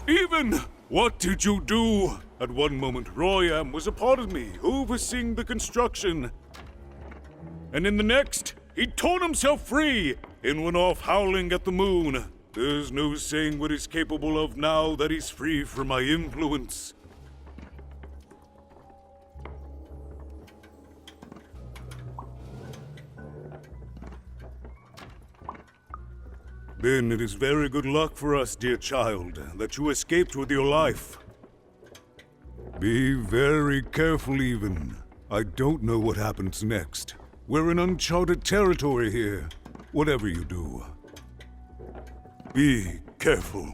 Even! What did you do? At one moment, Royam was a part of me, overseeing the construction. And in the next, he torn himself free and went off howling at the moon. There's no saying what he's capable of now that he's free from my influence. Then it is very good luck for us, dear child, that you escaped with your life. Be very careful, even. I don't know what happens next. We're in uncharted territory here, whatever you do. Be careful.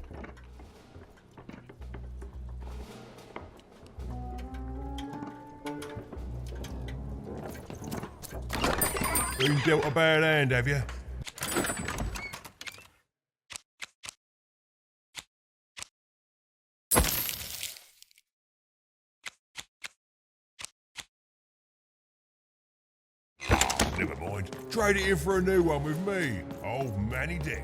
Been dealt a bad hand, have you? Never mind. Trade it in for a new one with me, old Manny Dick.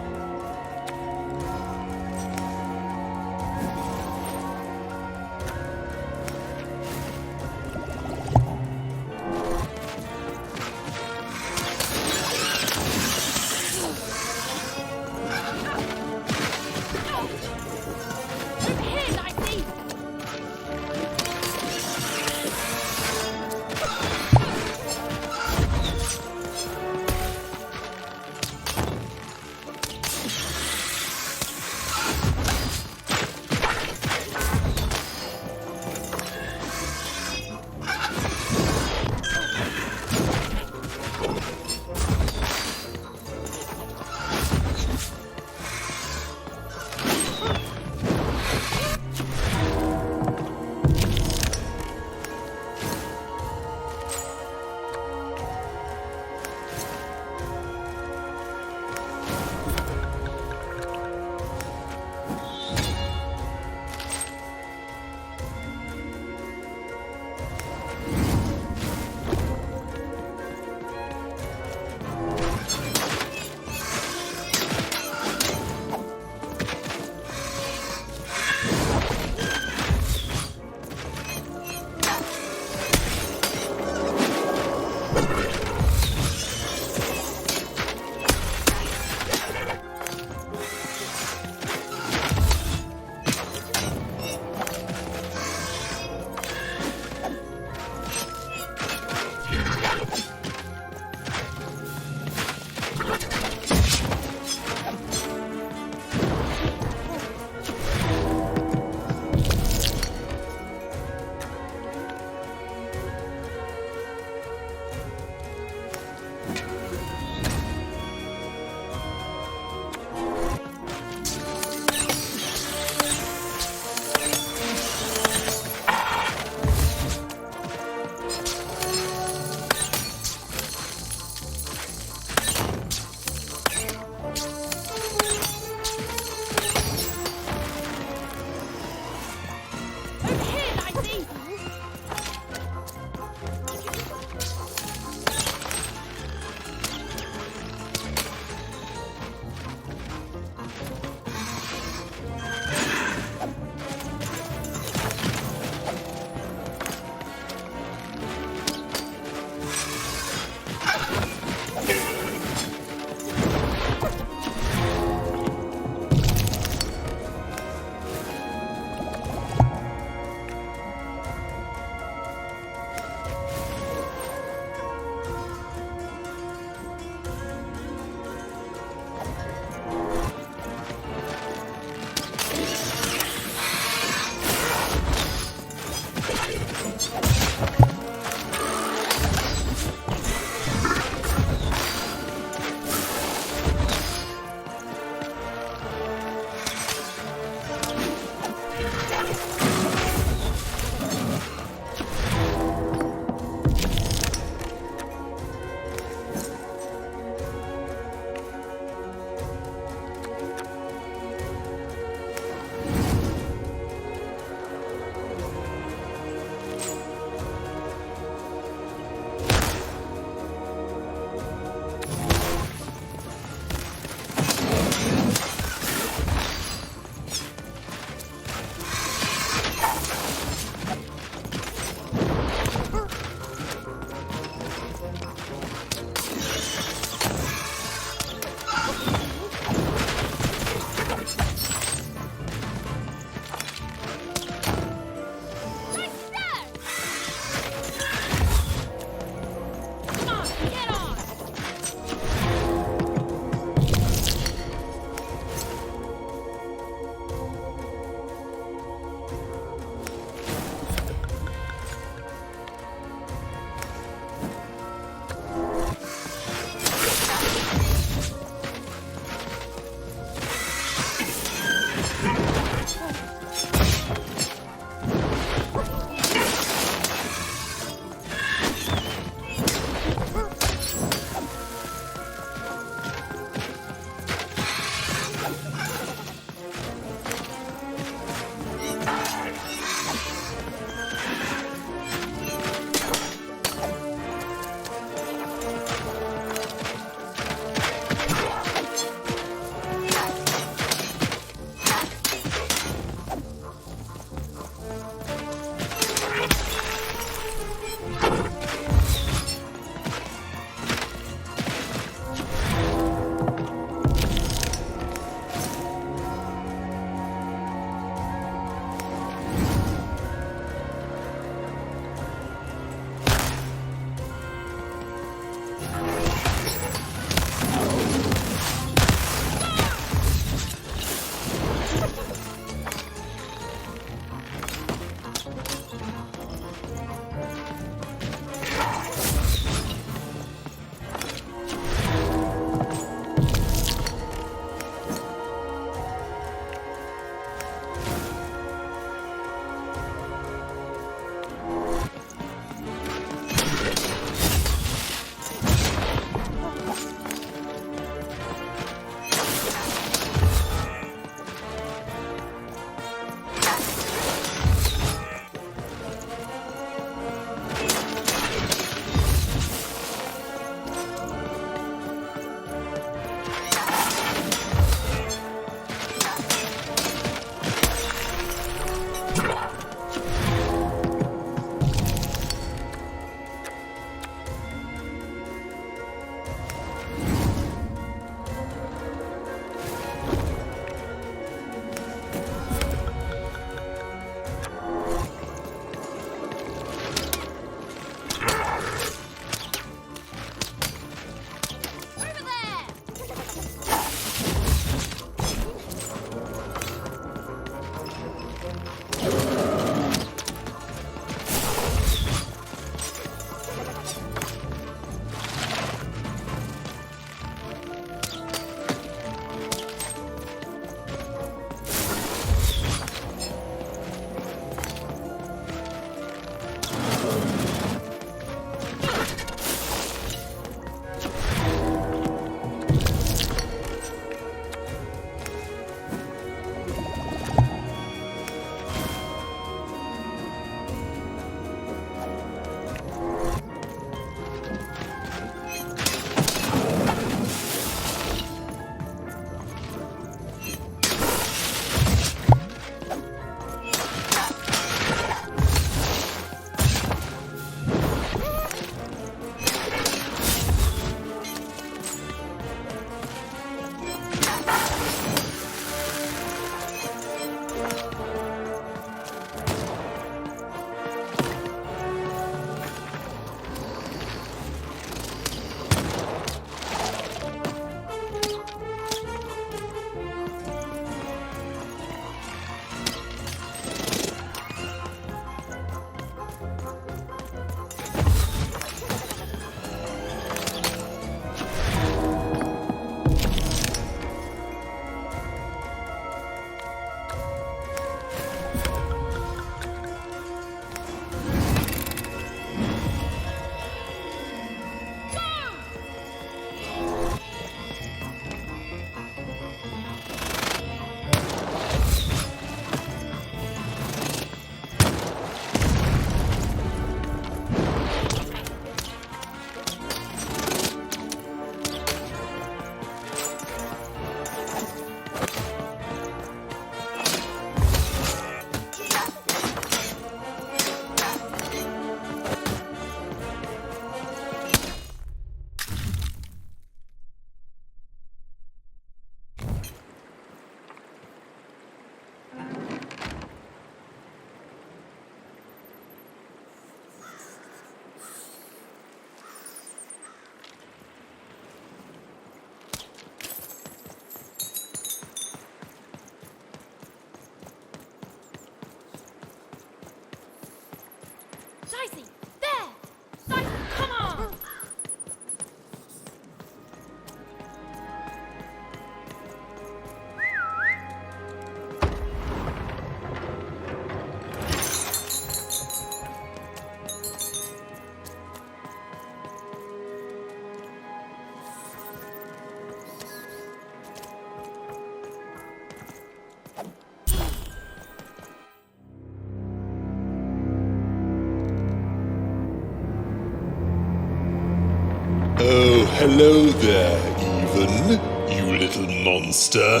Hello there, Even, you little monster.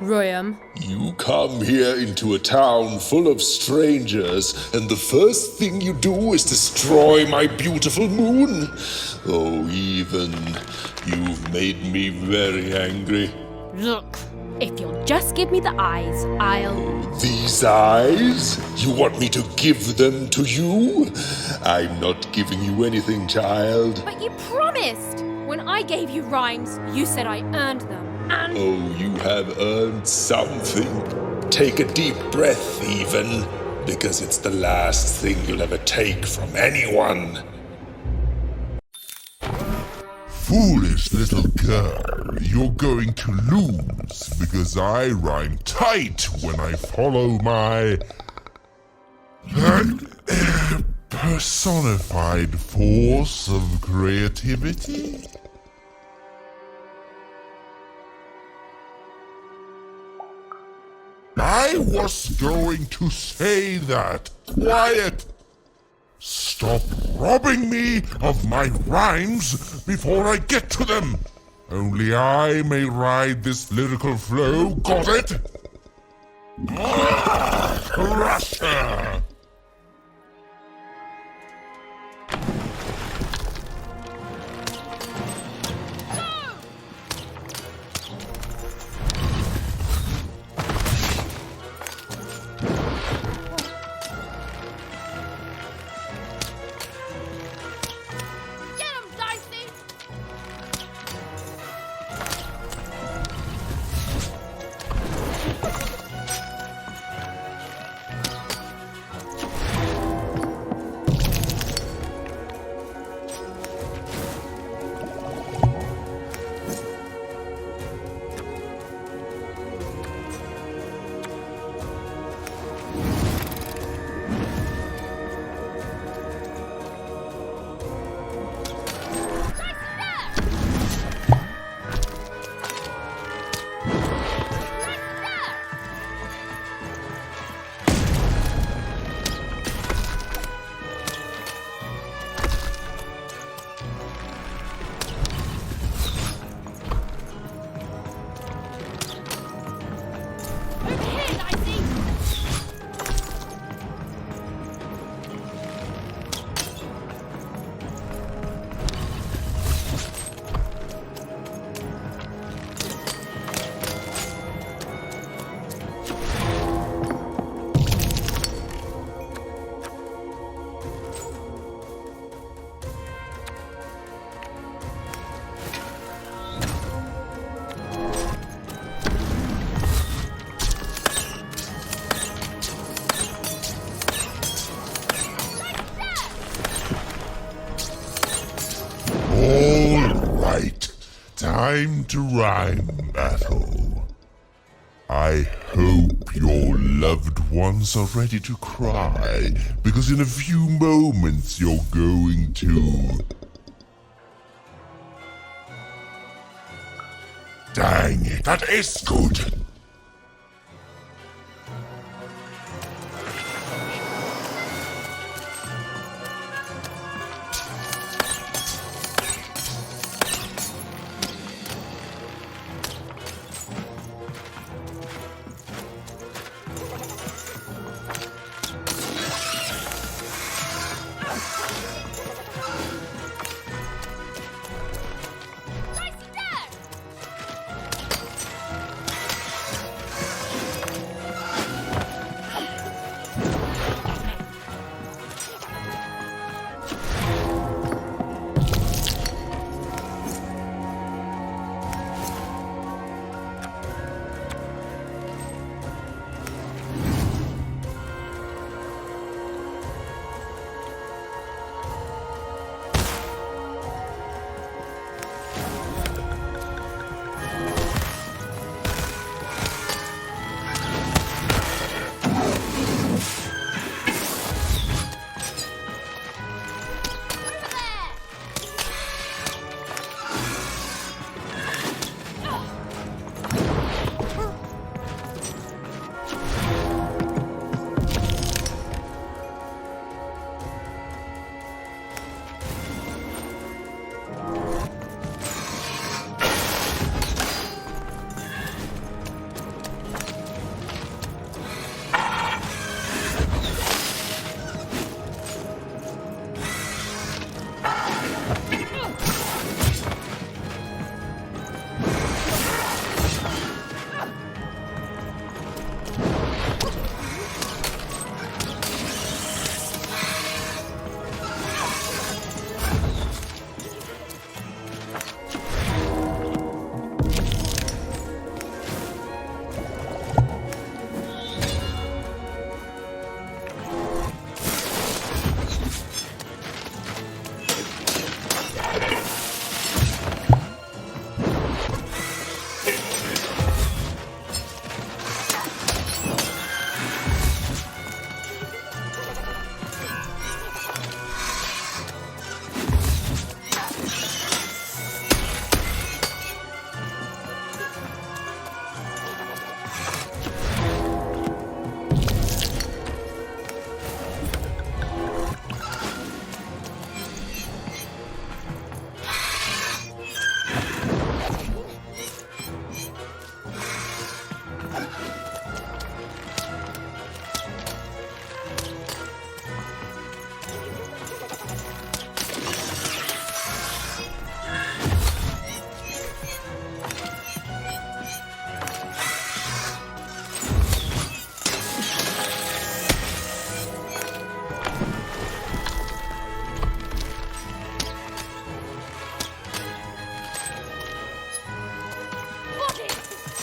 Royam, You come here into a town full of strangers, and the first thing you do is destroy my beautiful moon. Oh, Even, you've made me very angry. look. If you'll just give me the eyes, I'll... These eyes? You want me to give them to you? I'm not giving you anything, child. But you promised! When I gave you rhymes, you said I earned them. And... Oh, you have earned something. Take a deep breath, Even, because it's the last thing you'll ever take from anyone. Foolish little girl, you're going to lose because I rhyme tight when I follow my personified force of creativity. I was going to say that. Quiet! Stop robbing me of my rhymes before I get to them! Only I may ride this lyrical flow, got it? Crusher! Time to rhyme battle. I hope your loved ones are ready to cry, because in a few moments you're going to... Dang it, that is good!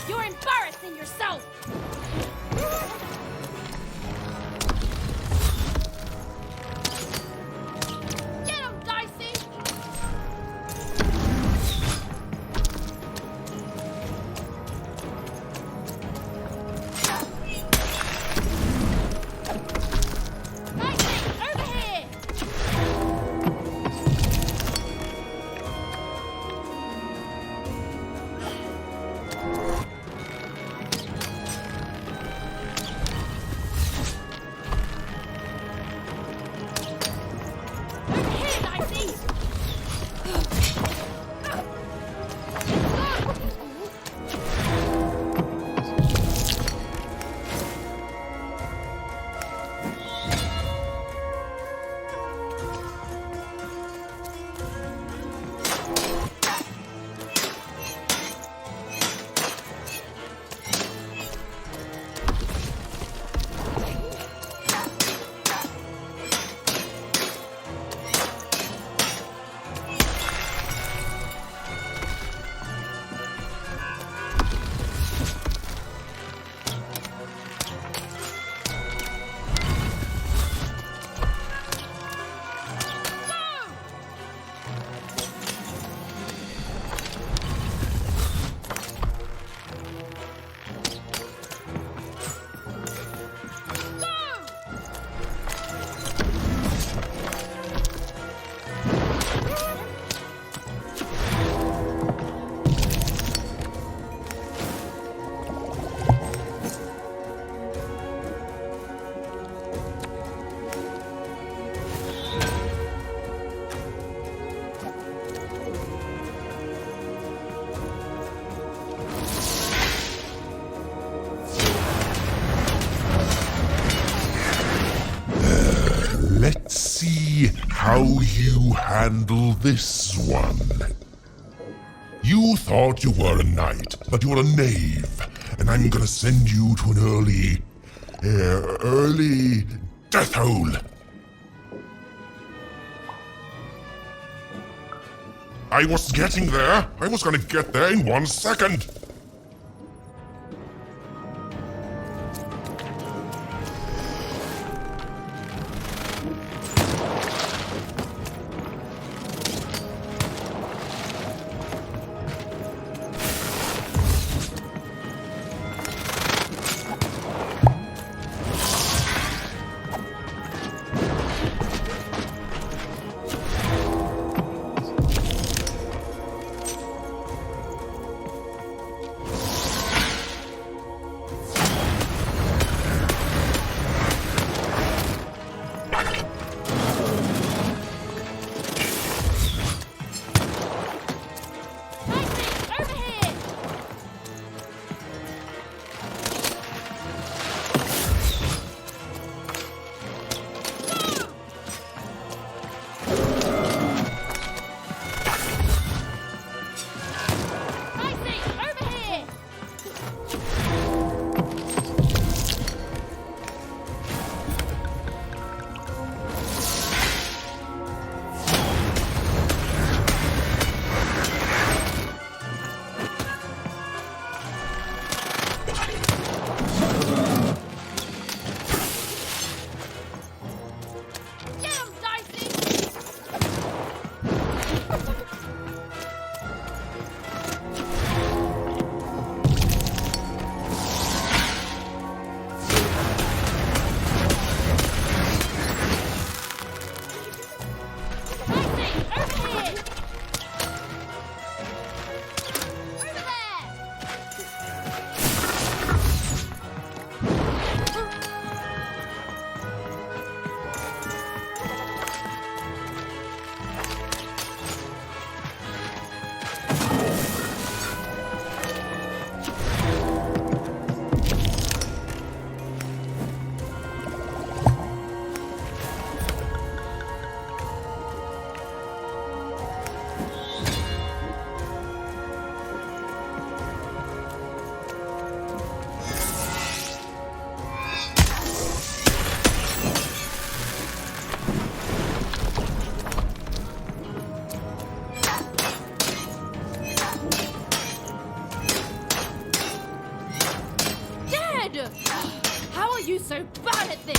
You're embarrassing yourself! Get him, Dicey! Dicey, over here! Over here, Dicey! Let's see how you handle this one. You thought you were a knight, but you're a knave, and I'm gonna send you to an early death hole. I was getting there. I was gonna get there in 1 second. are you so bad at this?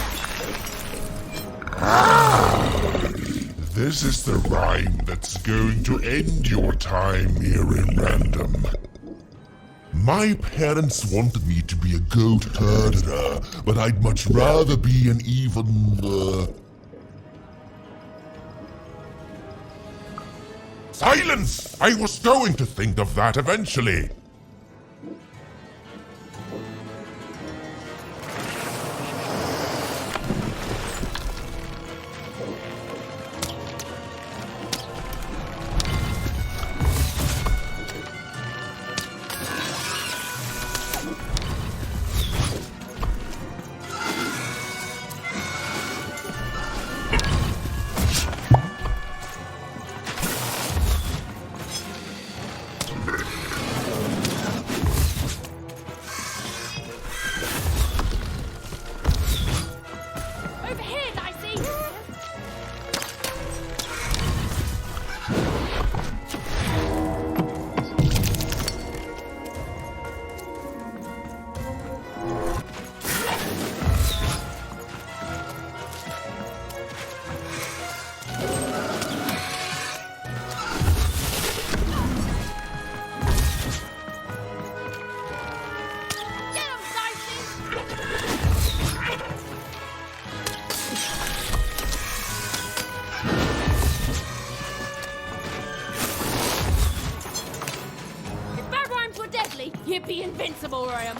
This is the rhyme that's going to end your time here in Random. My parents wanted me to be a goat herder, but I'd much rather be an even, Silence! I was going to think of that eventually. Over here, Dicey! Get him, Dicey! If bad rhymes were deadly, you'd be invincible, Ryan.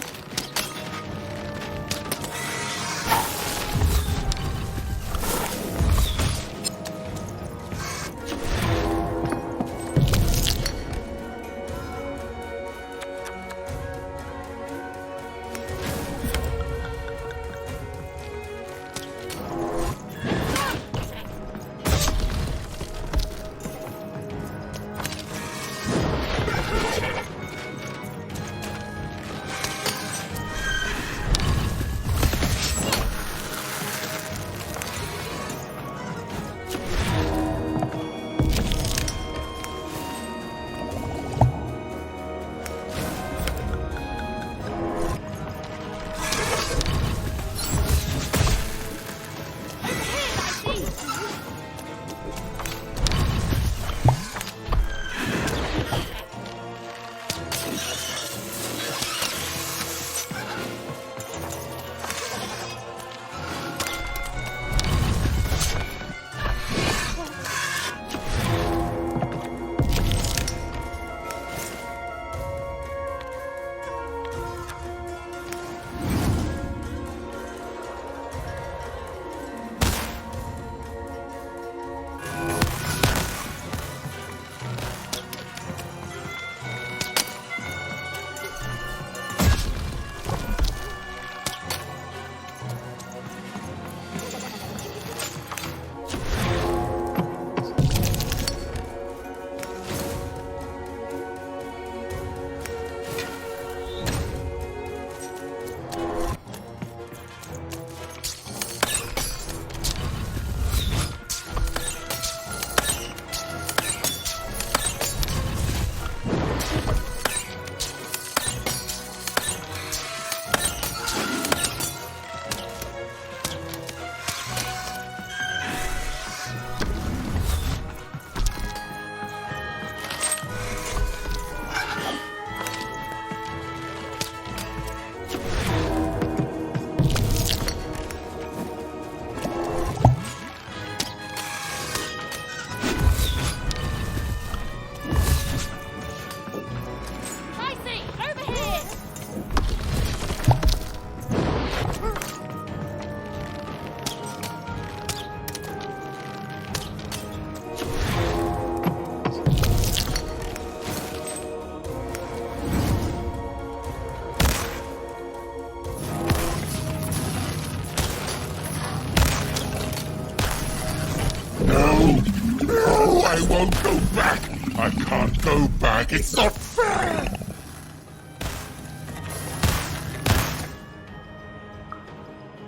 I won't go back! I can't go back! It's not fair!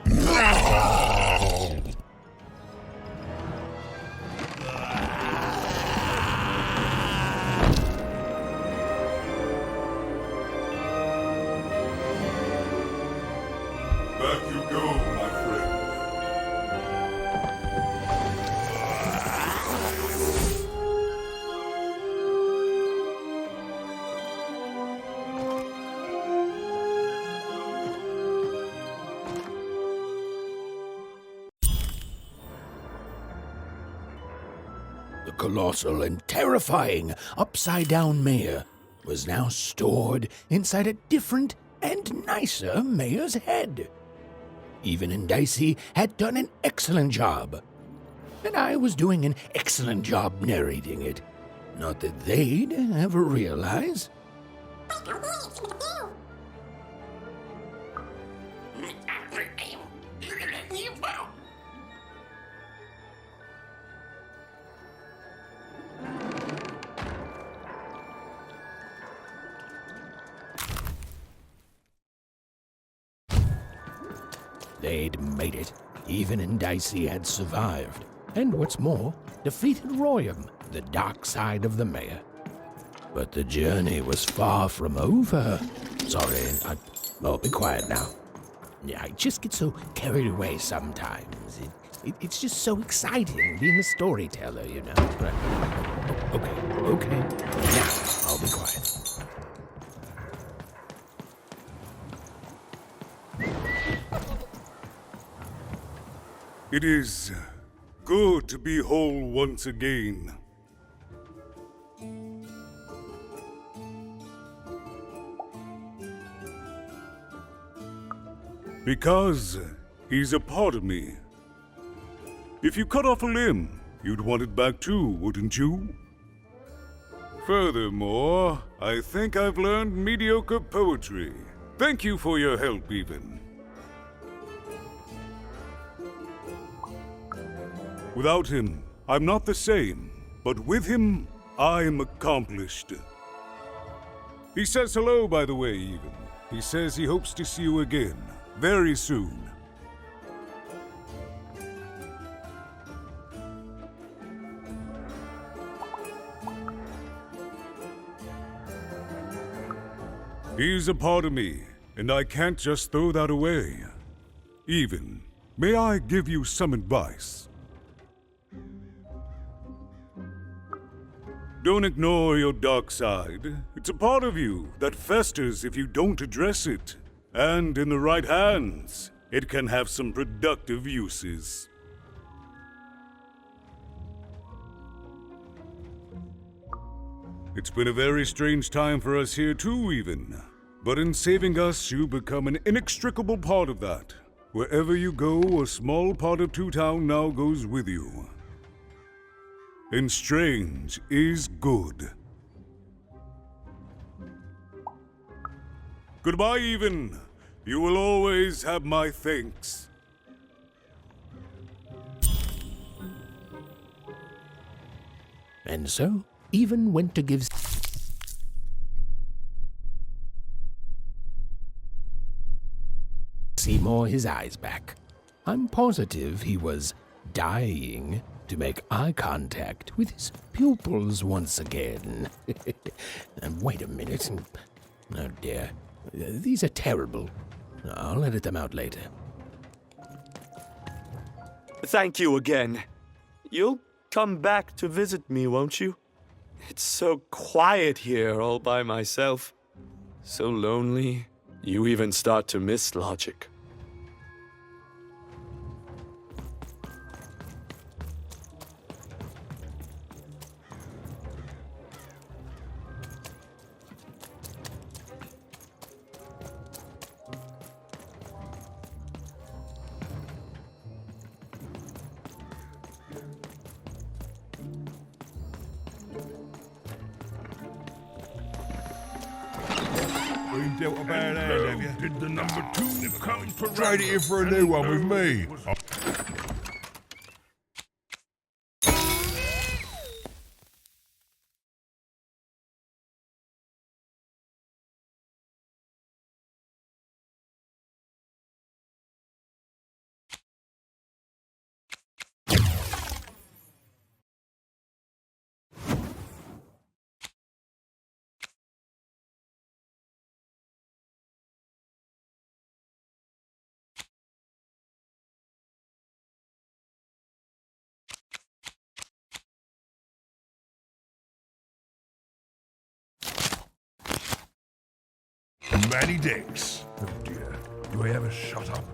No! Vacuum Go, my friend. The colossal and terrifying upside-down mayor was now stored inside a different and nicer mayor's head. Even and Dicey had done an excellent job, and I was doing an excellent job narrating it. Not that they'd ever realize. They'd made it. Even and Dicey had survived. And what's more, defeated Royam, the dark side of the mayor. But the journey was far from over. Sorry, oh, be quiet now. Yeah, I just get so carried away sometimes. It's just so exciting being a storyteller, you know? Okay. Now, I'll be quiet. It is good to be whole once again. Because he's a part of me. If you cut off a limb, you'd want it back too, wouldn't you? Furthermore, I think I've learned mediocre poetry. Thank you for your help, even. Without him, I'm not the same, but with him, I'm accomplished. He says hello, by the way, even. He says he hopes to see you again, very soon. He's a part of me, and I can't just throw that away. Even, may I give you some advice? Don't ignore your dark side. It's a part of you that festers if you don't address it. And in the right hands, it can have some productive uses. It's been a very strange time for us here too, even. But in saving us, you become an inextricable part of that. Wherever you go, a small part of Two Town now goes with you. And strange is good. Goodbye, even. You will always have my thanks. And so, Even went to give Seymour his eyes back. I'm positive he was dying to make eye contact with his pupils once again. And wait a minute. Oh dear. These are terrible. I'll edit them out later. Thank you again. You'll come back to visit me, won't you? It's so quiet here all by myself. So lonely. You even start to miss Logic. Been dealt a bad hand, have you? Did the number 2 come to trade it in for a new one with me? many days. Oh dear, do I ever shut up?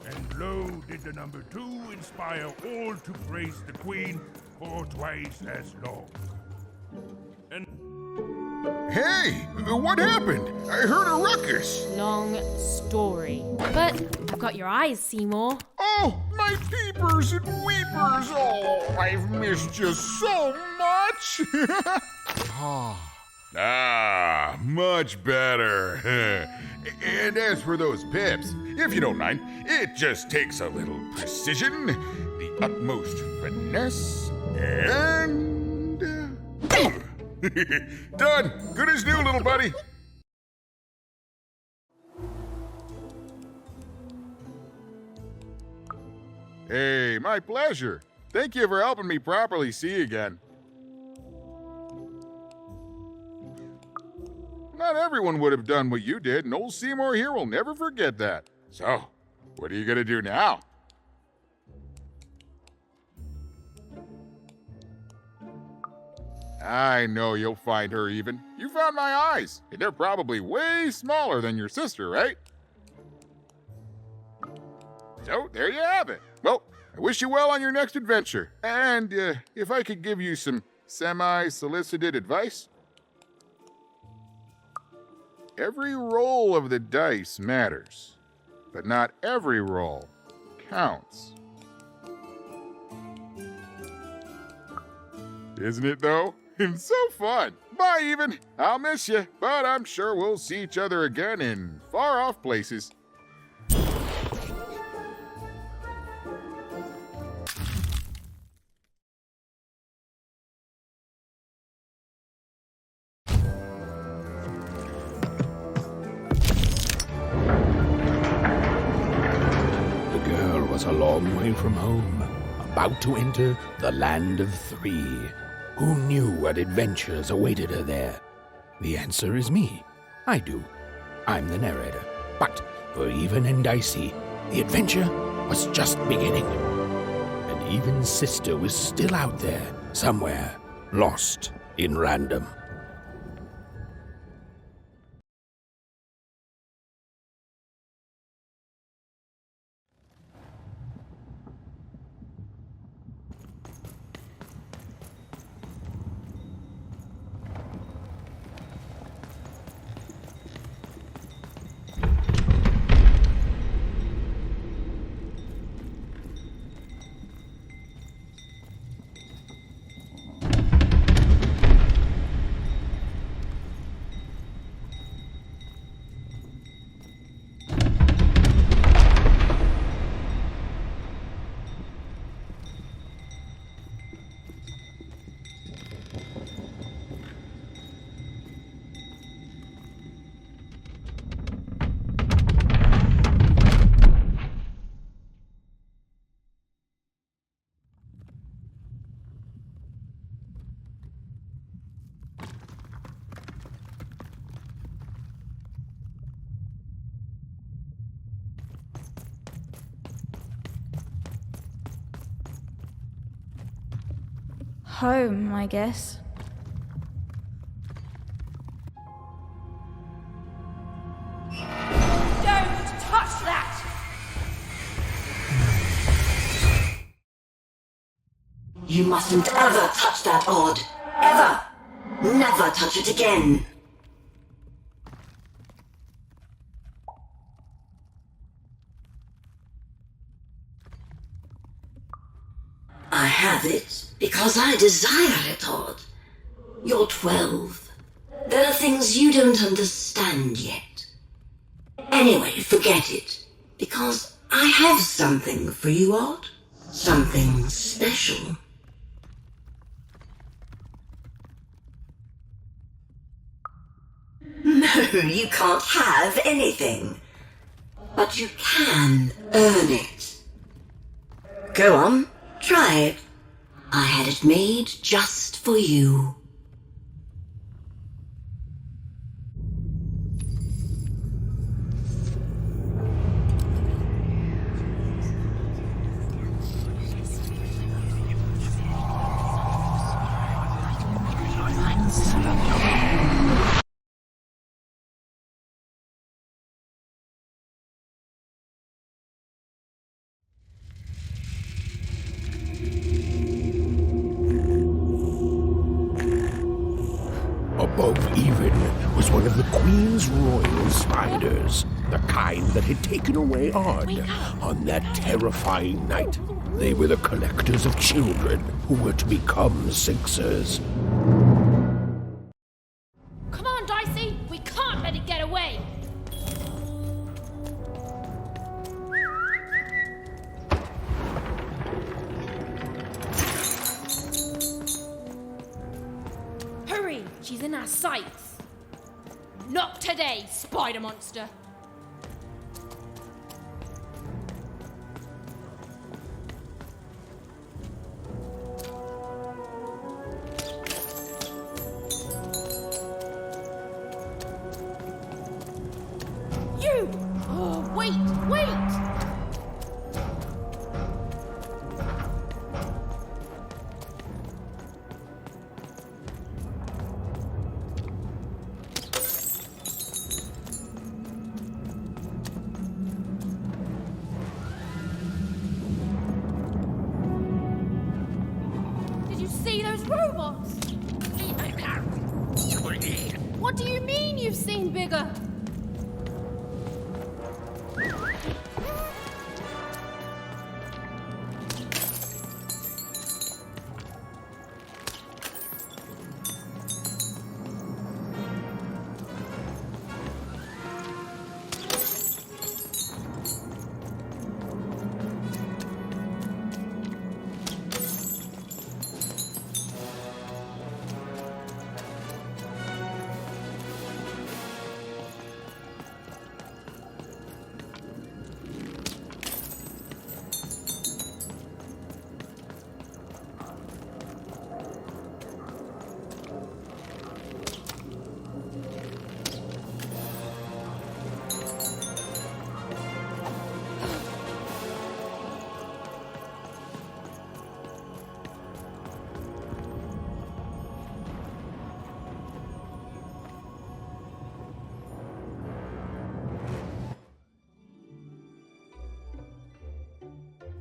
And lo, did the number 2 inspire all to praise the Queen for twice as long. And Hey, what happened? I heard a ruckus. Long story. But I've got your eyes, Seymour. Oh, my peepers and weepers. Oh, I've missed you so much. Much better. And as for those pips, if you don't mind, it just takes a little precision, the utmost finesse, and... Done. Good as new, little buddy. Hey, my pleasure. Thank you for helping me properly see again. Not everyone would have done what you did, and old Seymour here will never forget that. So, what are you gonna do now? I know you'll find her even. You found my eyes, and they're probably way smaller than your sister, right? So, there you have it. Well, I wish you well on your next adventure. And if I could give you some semi-solicited advice. Every roll of the dice matters, but not every roll counts. Isn't it, though? It's so fun. Bye, even. I'll miss you, but I'm sure we'll see each other again in far-off places. The girl was a long way from home, about to enter the land of 3. Who knew what adventures awaited her there? The answer is me. I do. I'm the narrator. But for Even and Dicey, the adventure was just beginning. And Even's sister was still out there, somewhere, lost in random. Home, I guess. Don't touch that! You mustn't ever touch that odd. Ever! Never touch it again. I have it because I desire it, Odd. You're 12. There are things you don't understand yet. Anyway, forget it, because I have something for you, Odd. Something special. No, you can't have anything. But you can earn it. Go on, try it. I had it made just for you. of the Queen's royal spiders, the kind that had taken away Odd on that terrifying night. They were the collectors of children who were to become Sixers. Come on, Dicey! We can't let it get away! Hurry! She's in our sights! Not today, spider monster! You! Oh, wait! Did you see those robots? What do you mean you've seen bigger?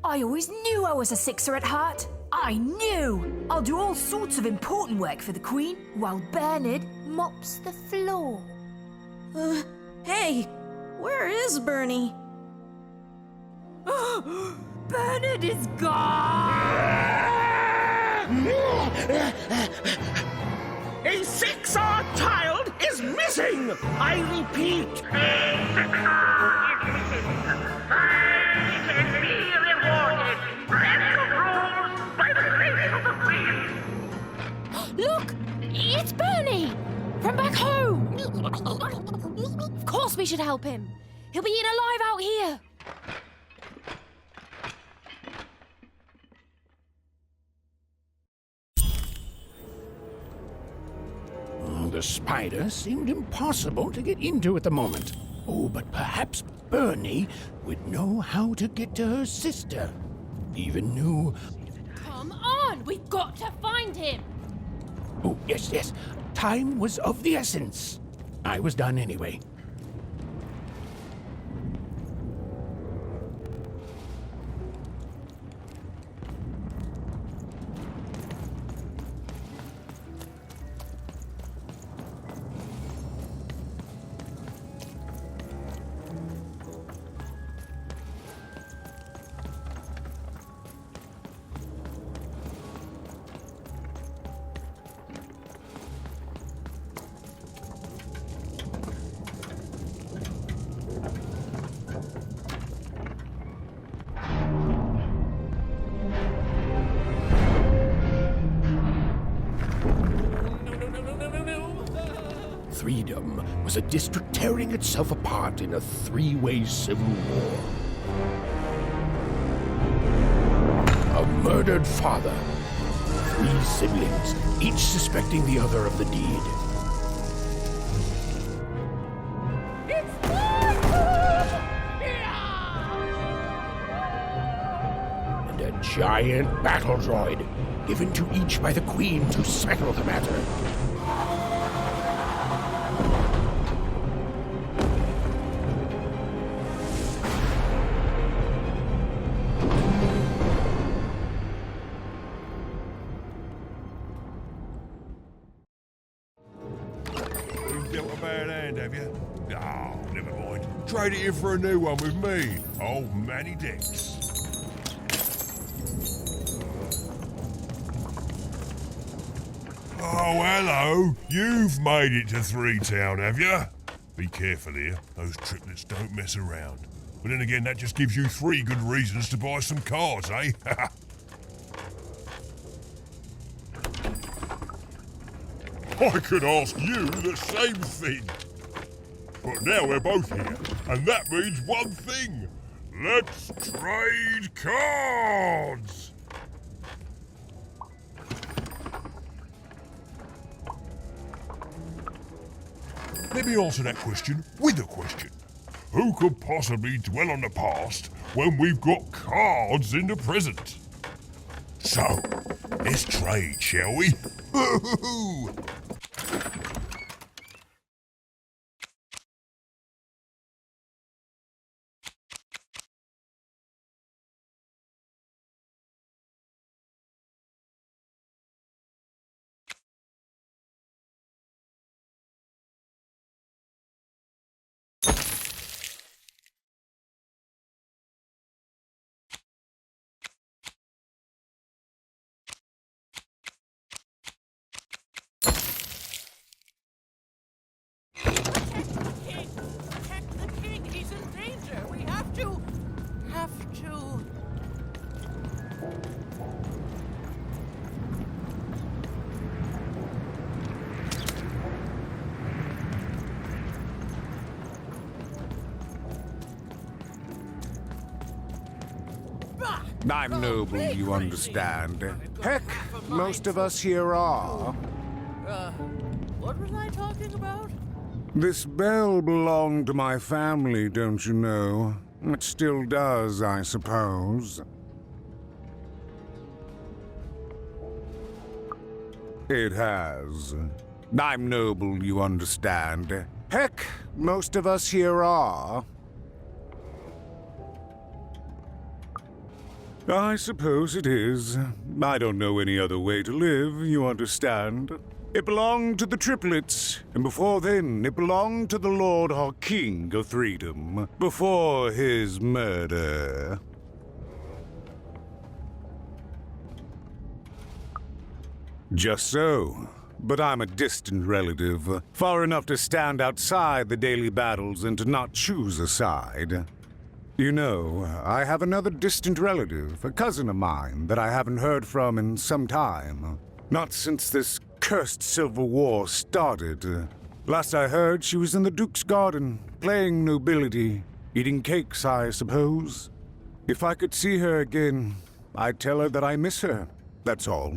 I always knew I was a Sixer at heart. I knew! I'll do all sorts of important work for the Queen while Bernard mops the floor. Hey, where is Bernie? Bernard is gone! A Sixer child is missing! I repeat, Look! It's Bernie! From back home! Of course we should help him! He'll be eaten alive out here! The spider seemed impossible to get into at the moment. Oh, but perhaps Bernie would know how to get to her sister. Even knew... Come on! We've got to find him! Oh, yes. Time was of the essence. I was done anyway. Freedom was a district tearing itself apart in a three-way civil war. A murdered father, 3 siblings, each suspecting the other of the deed. And a giant battle droid, given to each by the Queen to settle the matter. Built a badass have you? Oh, never mind. Trade it in for a new one with me, old Manny Dex. Oh, hello. You've made it to Three Town, have you? Be careful here. Those triplets don't mess around. But then again, that just gives you 3 good reasons to buy some cards, eh? I could ask you the same thing. But now we're both here, and that means one thing. Let's trade cards! Let me answer that question with a question. Who could possibly dwell on the past when we've got cards in the present? So, let's trade, shall we? Protect the king! He's in danger! We have to... I'm noble, you understand. Heck, most of us here are. What was I talking about? This bell belonged to my family, don't you know? It still does, I suppose. It has. I'm noble, you understand. Heck, most of us here are. I suppose it is. I don't know any other way to live, you understand. It belonged to the triplets, and before then it belonged to the Lord our King of Freedom, before his murder. Just so. But I'm a distant relative, far enough to stand outside the daily battles and to not choose a side. You know, I have another distant relative, a cousin of mine, that I haven't heard from in some time. Not since this cursed Civil War started. Last I heard, she was in the Duke's garden, playing nobility, eating cakes, I suppose. If I could see her again, I'd tell her that I miss her, that's all.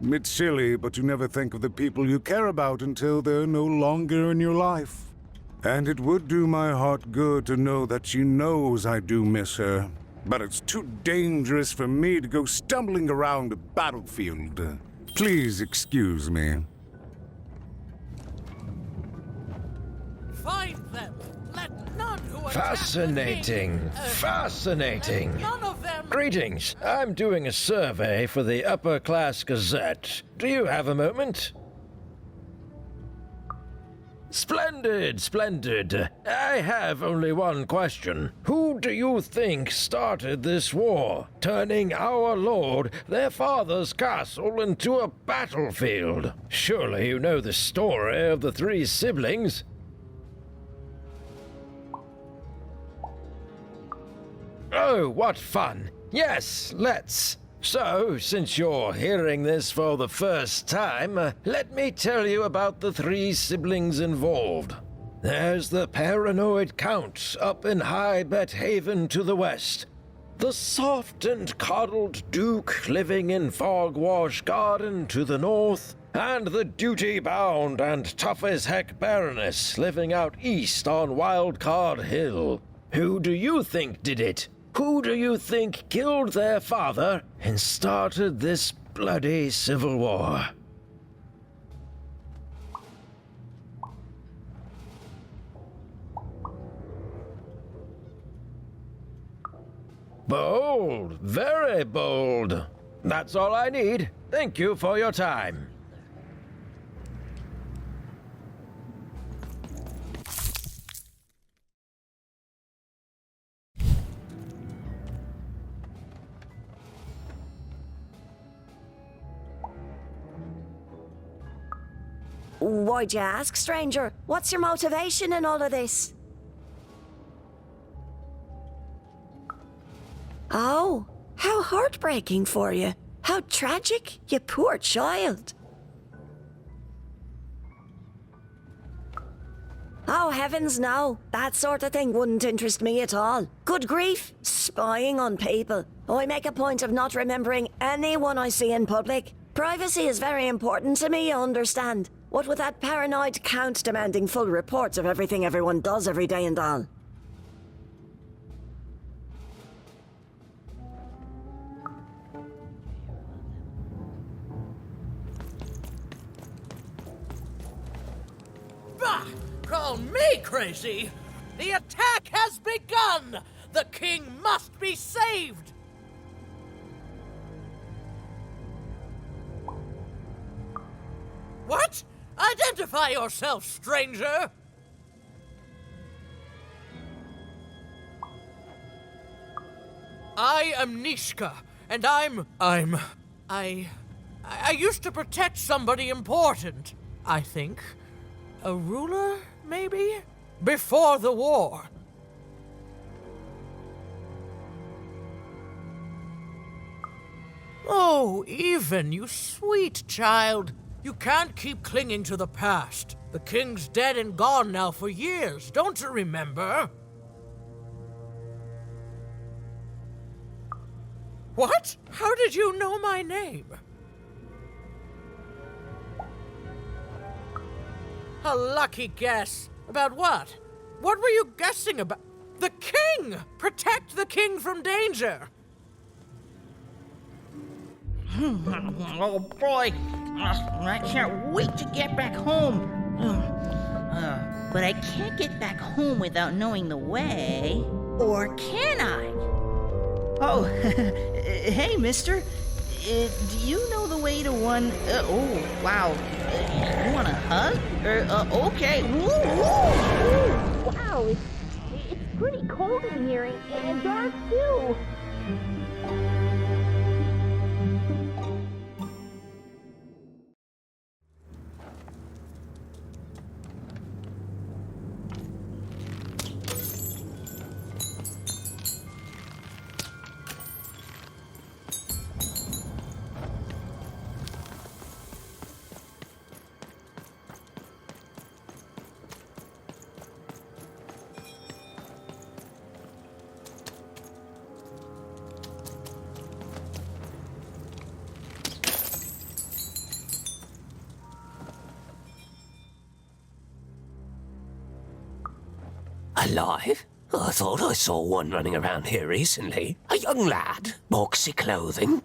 It's silly, but you never think of the people you care about until they're no longer in your life. And it would do my heart good to know that she knows I do miss her. But it's too dangerous for me to go stumbling around a battlefield. Please excuse me. Find them! Let none who attack Fascinating. the king, Fascinating. let none of them... Greetings. I'm doing a survey for the Upper Class Gazette. Do you have a moment? Splendid, splendid. I have only one question. Who do you think started this war, turning our lord, their father's castle, into a battlefield? Surely you know the story of the 3 siblings. Oh, what fun. Yes, let's. So, since you're hearing this for the first time, let me tell you about the 3 siblings involved. There's the paranoid Count up in High Bet Haven to the west. The soft and coddled Duke living in Fogwash Garden to the north. And the duty-bound and tough-as-heck Baroness living out east on Wildcard Hill. Who do you think did it? Who do you think killed their father and started this bloody civil war? Bold, very bold. That's all I need. Thank you for your time. Why'd you ask, stranger? What's your motivation in all of this? Oh, how heartbreaking for you. How tragic, you poor child. Oh, heavens no. That sort of thing wouldn't interest me at all. Good grief, spying on people. I make a point of not remembering anyone I see in public. Privacy is very important to me, you understand. What with that paranoid count demanding full reports of everything everyone does every day and all. Bah! Call me crazy! The attack has begun! The king must be saved! What? Identify yourself, stranger! I am Nishka, and I used to protect somebody important, I think. A ruler, maybe? Before the war. Oh, Even, you sweet child. You can't keep clinging to the past. The king's dead and gone now for years, don't you remember? What? How did you know my name? A lucky guess. About what? What were you guessing about? The king! Protect the king from danger! Oh boy, I can't wait to get back home. But I can't get back home without knowing the way. Or can I? Oh, hey, mister. Do you know the way to one... oh, wow. You want a hug? Okay. Ooh, ooh, ooh. Wow, it's pretty cold in here, and dark, too. Alive? I thought I saw one running around here recently. A young lad, boxy clothing.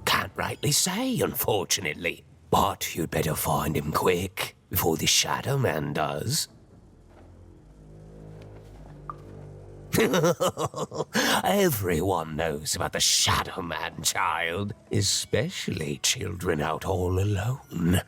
Can't rightly say, unfortunately. But you'd better find him quick, before the Shadow Man does. Everyone knows about the Shadow Man, child. Especially children out all alone.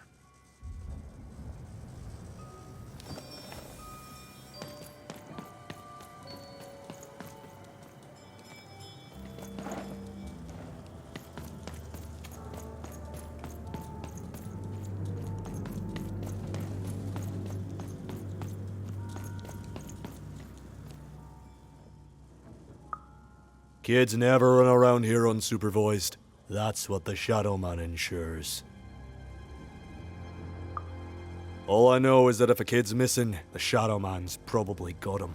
Kids never run around here unsupervised. That's what the Shadow Man ensures. All I know is that if a kid's missing, the Shadow Man's probably got him.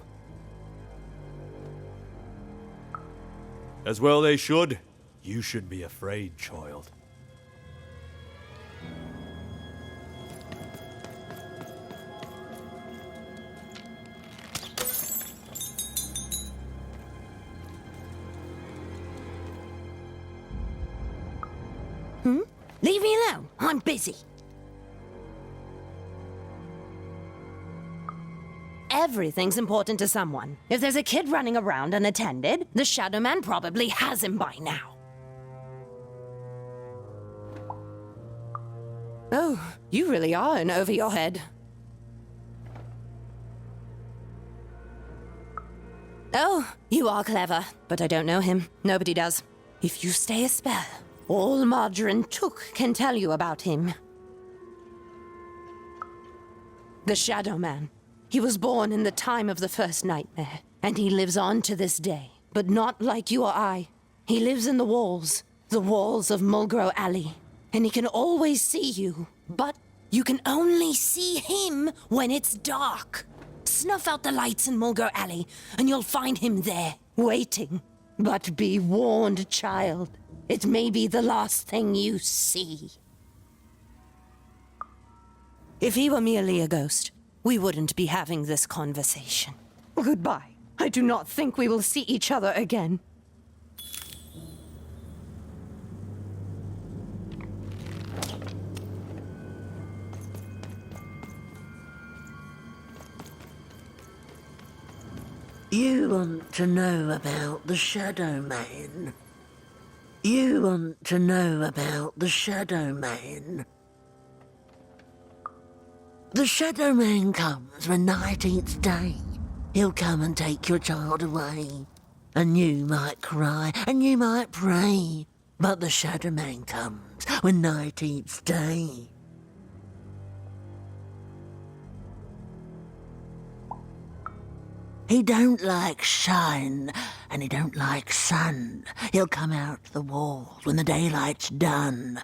As well they should. You should be afraid, child. Leave me alone. I'm busy. Everything's important to someone. If there's a kid running around unattended, the Shadow Man probably has him by now. Oh, you really are in over your head. Oh, you are clever, but I don't know him. Nobody does. If you stay a spell, All Margarine Took can tell you about him. The Shadow Man. He was born in the time of the first nightmare, and he lives on to this day. But not like you or I. He lives in the walls of Mulgrew Alley. And he can always see you, but you can only see him when it's dark. Snuff out the lights in Mulgrew Alley, and you'll find him there, waiting. But be warned, child. It may be the last thing you see. If he were merely a ghost, we wouldn't be having this conversation. Goodbye. I do not think we will see each other again. You want to know about the Shadow Man? You want to know about the Shadow Man? The Shadow Man comes when night eats day. He'll come and take your child away. And you might cry, and you might pray. But the Shadow Man comes when night eats day. He don't like shine, and he don't like sun. He'll come out the walls when the daylight's done.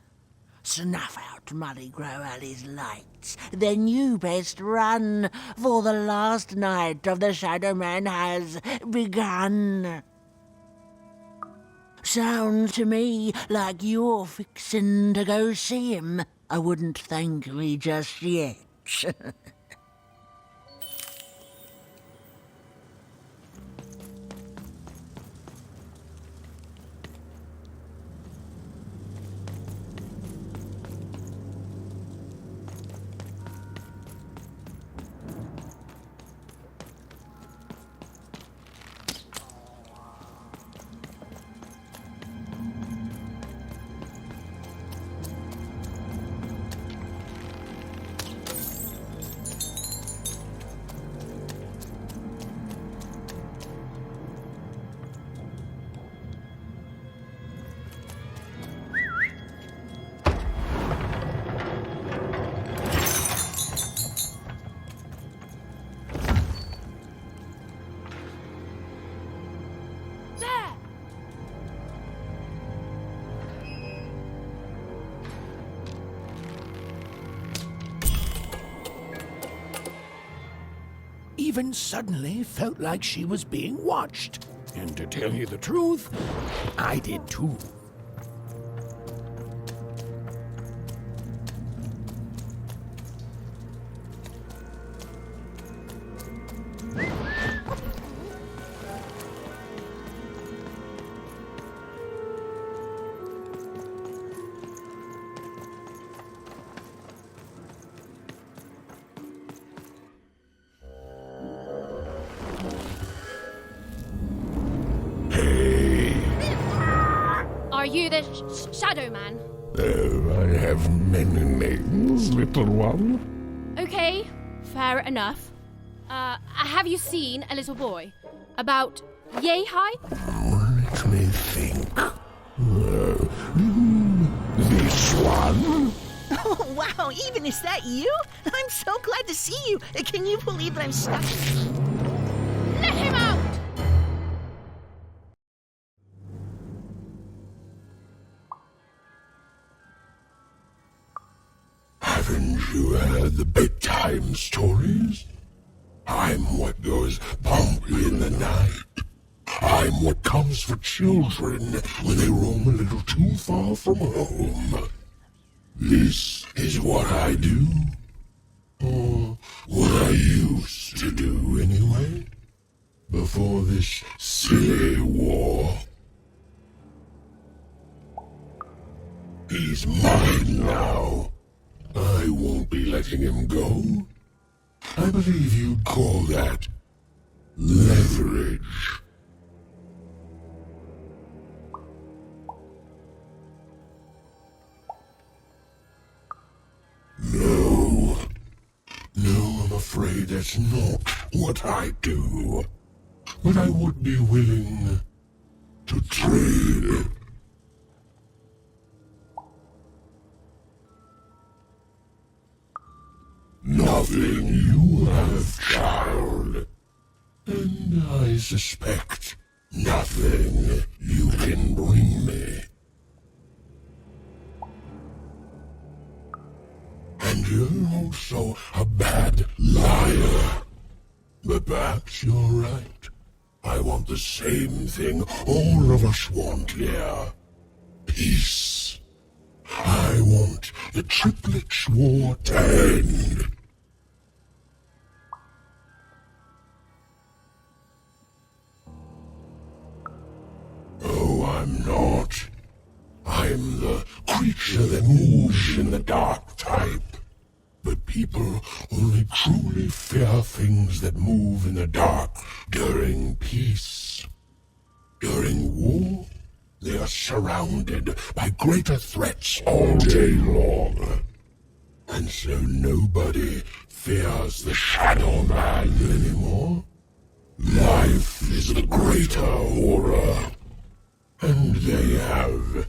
Snuff out Mulgrew Alley's lights, then you best run, for the last night of the Shadow Man has begun. Sounds to me like you're fixin' to go see him. I wouldn't thank me just yet. Even suddenly felt like she was being watched. And to tell you the truth, I did too. Are you the Shadow Man? Oh, I have many names, little one. Okay, fair enough. Have you seen a little boy? About yay high? Let me think. This one? Oh, wow, even is that you? I'm so glad to see you. Can you believe that I'm stuck? Let him out! Haven't you heard the bedtime stories? I'm what goes bump in the night. I'm what comes for children when they roam a little too far from home. This is what I do. Or what I used to do anyway. Before this silly war. He's mine now. I won't be letting him go. I believe you'd call that leverage. No, I'm afraid that's not what I do. But I would be willing to trade. Nothing you have, child. And I suspect nothing you can bring me. And you're also a bad liar. But perhaps you're right. I want the same thing all of us want here. Peace. I want the Triplets' War to end. Oh, I'm not. I'm the creature that moves in the dark type. But people only truly fear things that move in the dark during peace. During war, they are surrounded by greater threats all day long. And so nobody fears the Shadow Man anymore. Life is the greater horror. And they have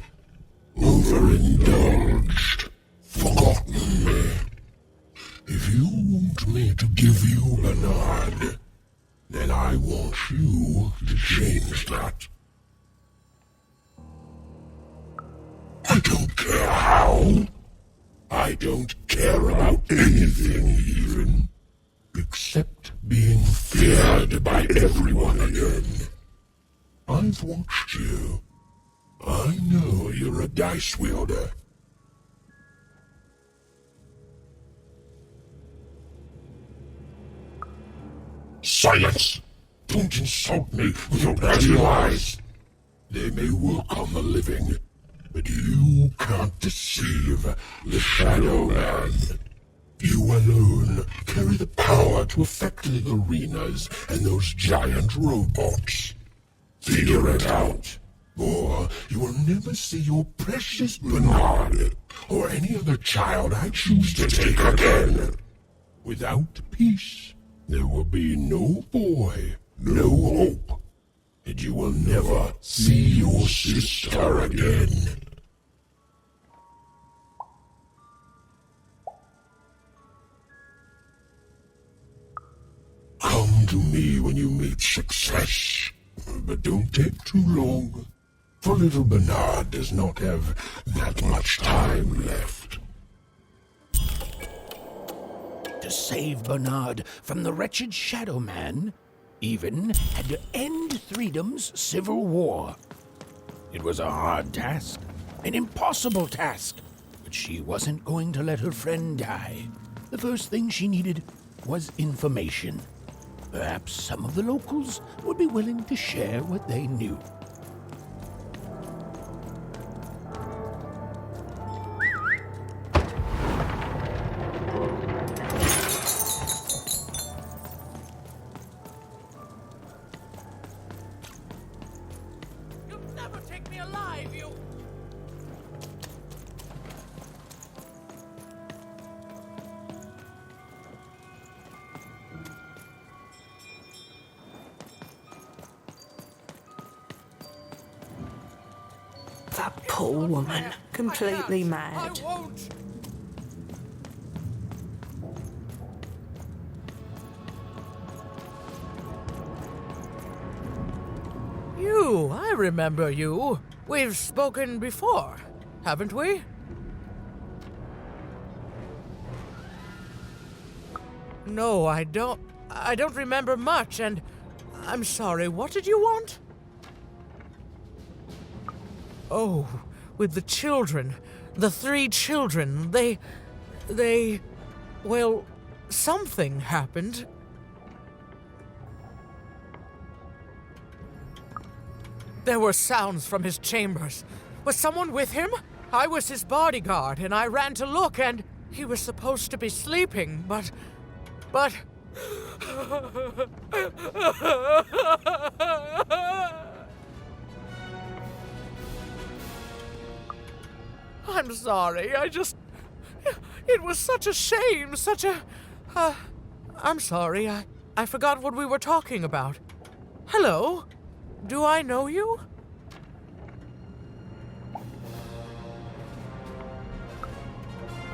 overindulged, forgotten me. If you want me to give you Bernard, then I want you to change that. I don't care how. I don't care about anything even, except being feared by everyone again. I've watched you. I know you're a dice wielder. Silence! Don't insult me with your dirty lies! They may work on the living, but you can't deceive the Shadow Man. You alone carry the power to affect the arenas and those giant robots. Figure it out, or you will never see your precious Bernard or any other child I choose to take again. Without peace, there will be no boy, no hope, and you will never see your sister again. Come to me when you meet success, but don't take too long, for little Bernard does not have that much time left. To save Bernard from the wretched Shadow Man, Even had to end Threedom's civil war. It was a hard task, an impossible task, but she wasn't going to let her friend die. The first thing she needed was information. Perhaps some of the locals would be willing to share what they knew. That poor woman, completely mad. You, I remember you. We've spoken before, haven't we? No, I don't remember much, and I'm sorry, what did you want? Oh, with the children. The 3 children. Well, something happened. There were sounds from his chambers. Was someone with him? I was his bodyguard, and I ran to look, and he was supposed to be sleeping, but... I'm sorry, it was such a shame, I'm sorry, I forgot what we were talking about. Hello? Do I know you?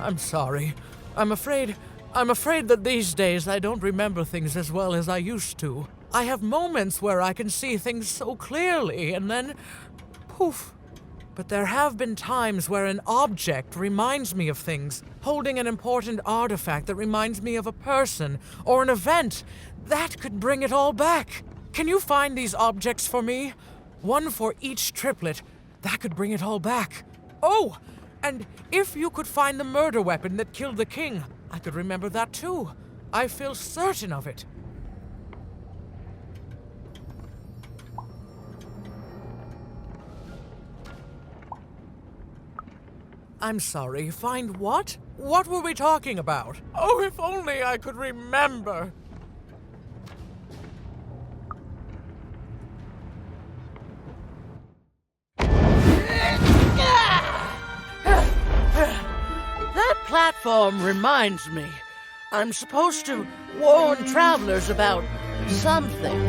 I'm sorry. I'm afraid I'm afraid that these days I don't remember things as well as I used to. I have moments where I can see things so clearly, and then poof. But there have been times where an object reminds me of things, holding an important artifact that reminds me of a person or an event. That could bring it all back. Can you find these objects for me? One for each triplet. That could bring it all back. Oh, and if you could find the murder weapon that killed the king, I could remember that too. I feel certain of it. I'm sorry, find what? What were we talking about? Oh, if only I could remember. That platform reminds me. I'm supposed to warn travelers about something.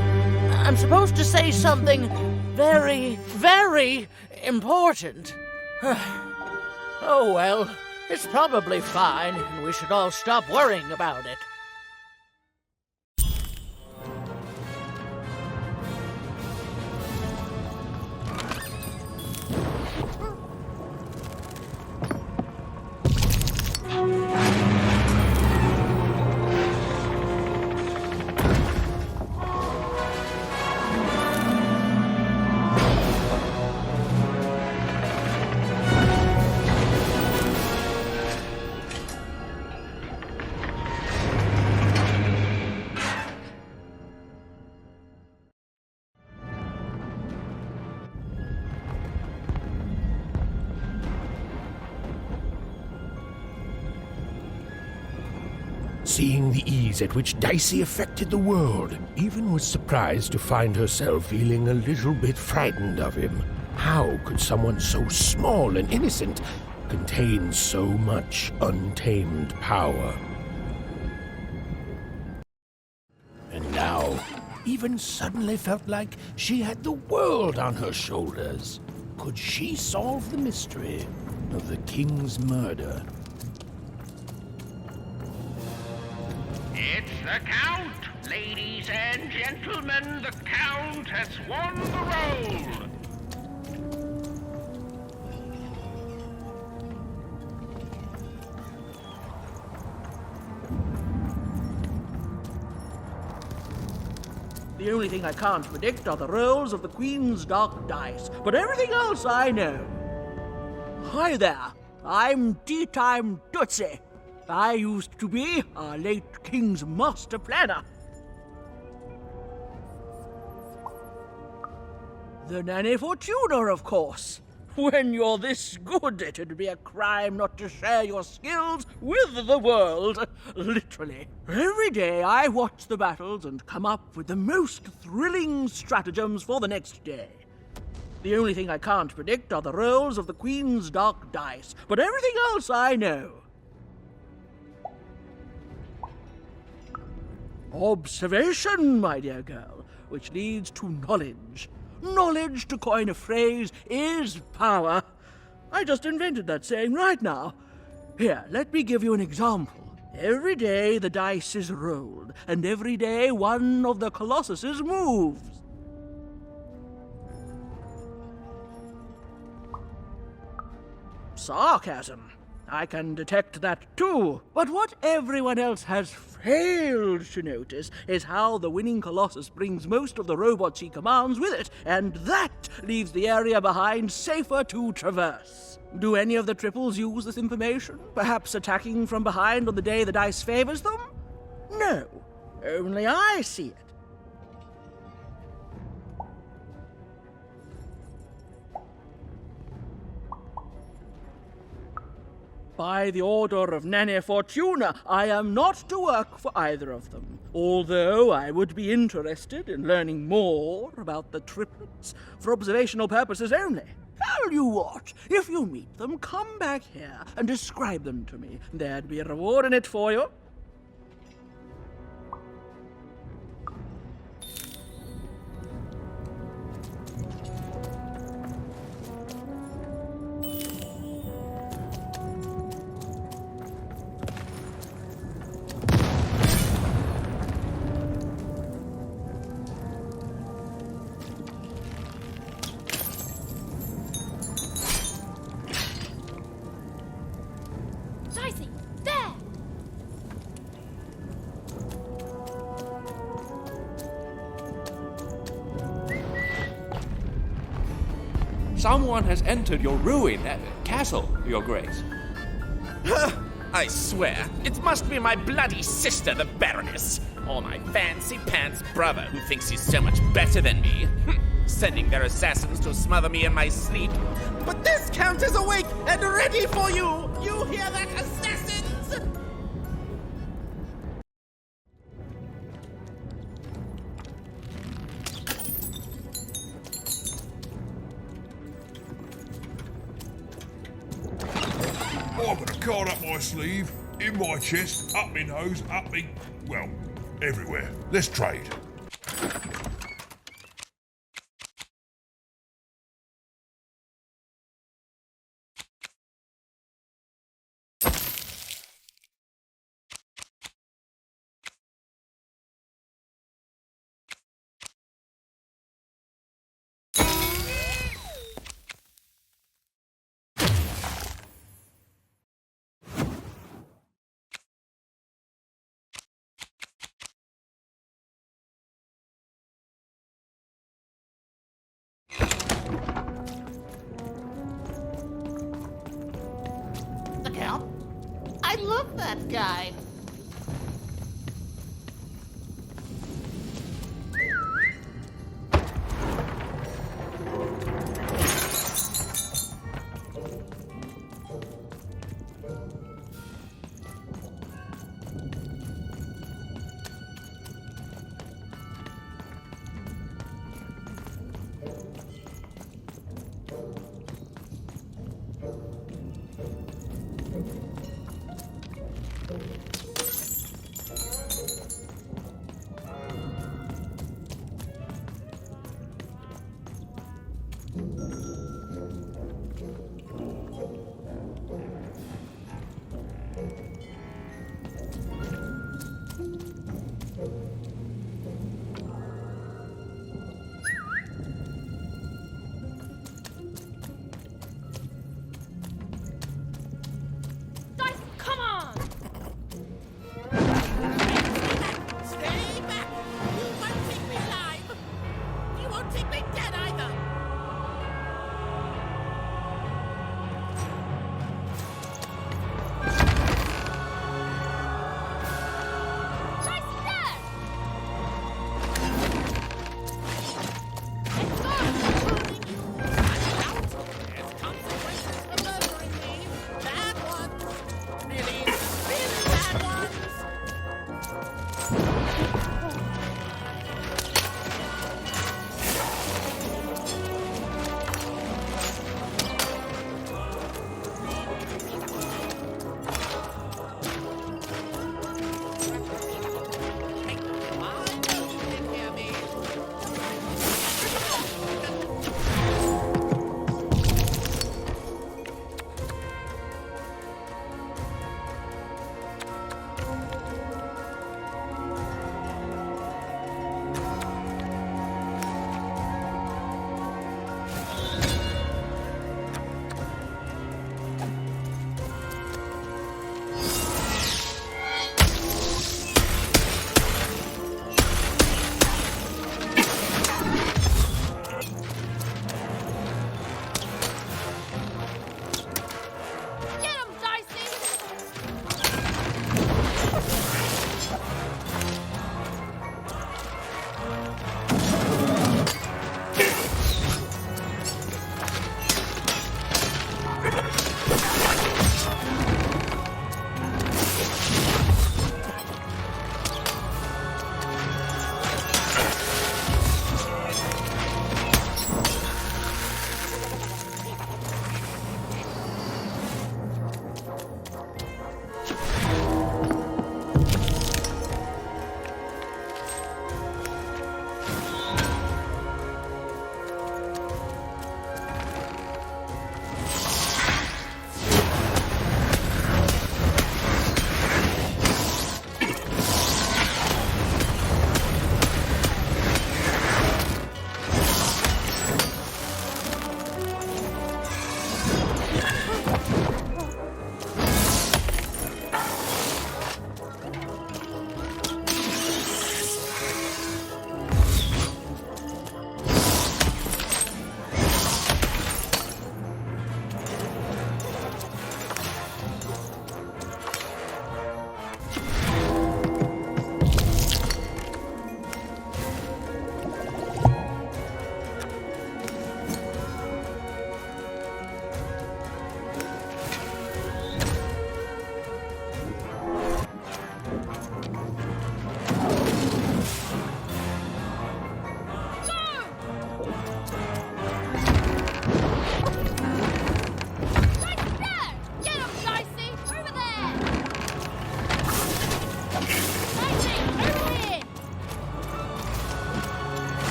I'm supposed to say something very, very important. Oh well, it's probably fine, and we should all stop worrying about it. Seeing the ease at which Dicey affected the world, Even was surprised to find herself feeling a little bit frightened of him. How could someone so small and innocent contain so much untamed power? And now, Even suddenly felt like she had the world on her shoulders. Could she solve the mystery of the king's murder? It's the Count! Ladies and gentlemen, the Count has won the role! The only thing I can't predict are the rolls of the Queen's Dark Dice, but everything else I know. Hi there, I'm Tea Time Tootsie. I used to be our late King's master planner. The Nanny Fortuna, of course. When you're this good, it'd be a crime not to share your skills with the world. Literally. Every day I watch the battles and come up with the most thrilling stratagems for the next day. The only thing I can't predict are the rolls of the Queen's Dark Dice, but everything else I know. Observation, my dear girl, which leads to knowledge. Knowledge, to coin a phrase, is power. I just invented that saying right now. Here, let me give you an example. Every day the dice is rolled, and every day one of the Colossuses moves. Sarcasm. I can detect that too. But what everyone else has failed to notice is how the winning Colossus brings most of the robots he commands with it, and that leaves the area behind safer to traverse. Do any of the triples use this information? Perhaps attacking from behind on the day the dice favors them? No, only I see it. By the order of Nanny Fortuna, I am not to work for either of them, although I would be interested in learning more about the triplets for observational purposes only. Tell you what, if you meet them, come back here and describe them to me. There'd be a reward in it for you. Someone has entered your ruin, castle, Your Grace. I swear, it must be my bloody sister, the Baroness, or my fancy-pants brother who thinks he's so much better than me, sending their assassins to smother me in my sleep. But this Count is awake and ready for you! You hear that, assassins? I've got a card up my sleeve, in my chest, up my nose, up me... well, everywhere. Let's trade. The Count? I love that guy.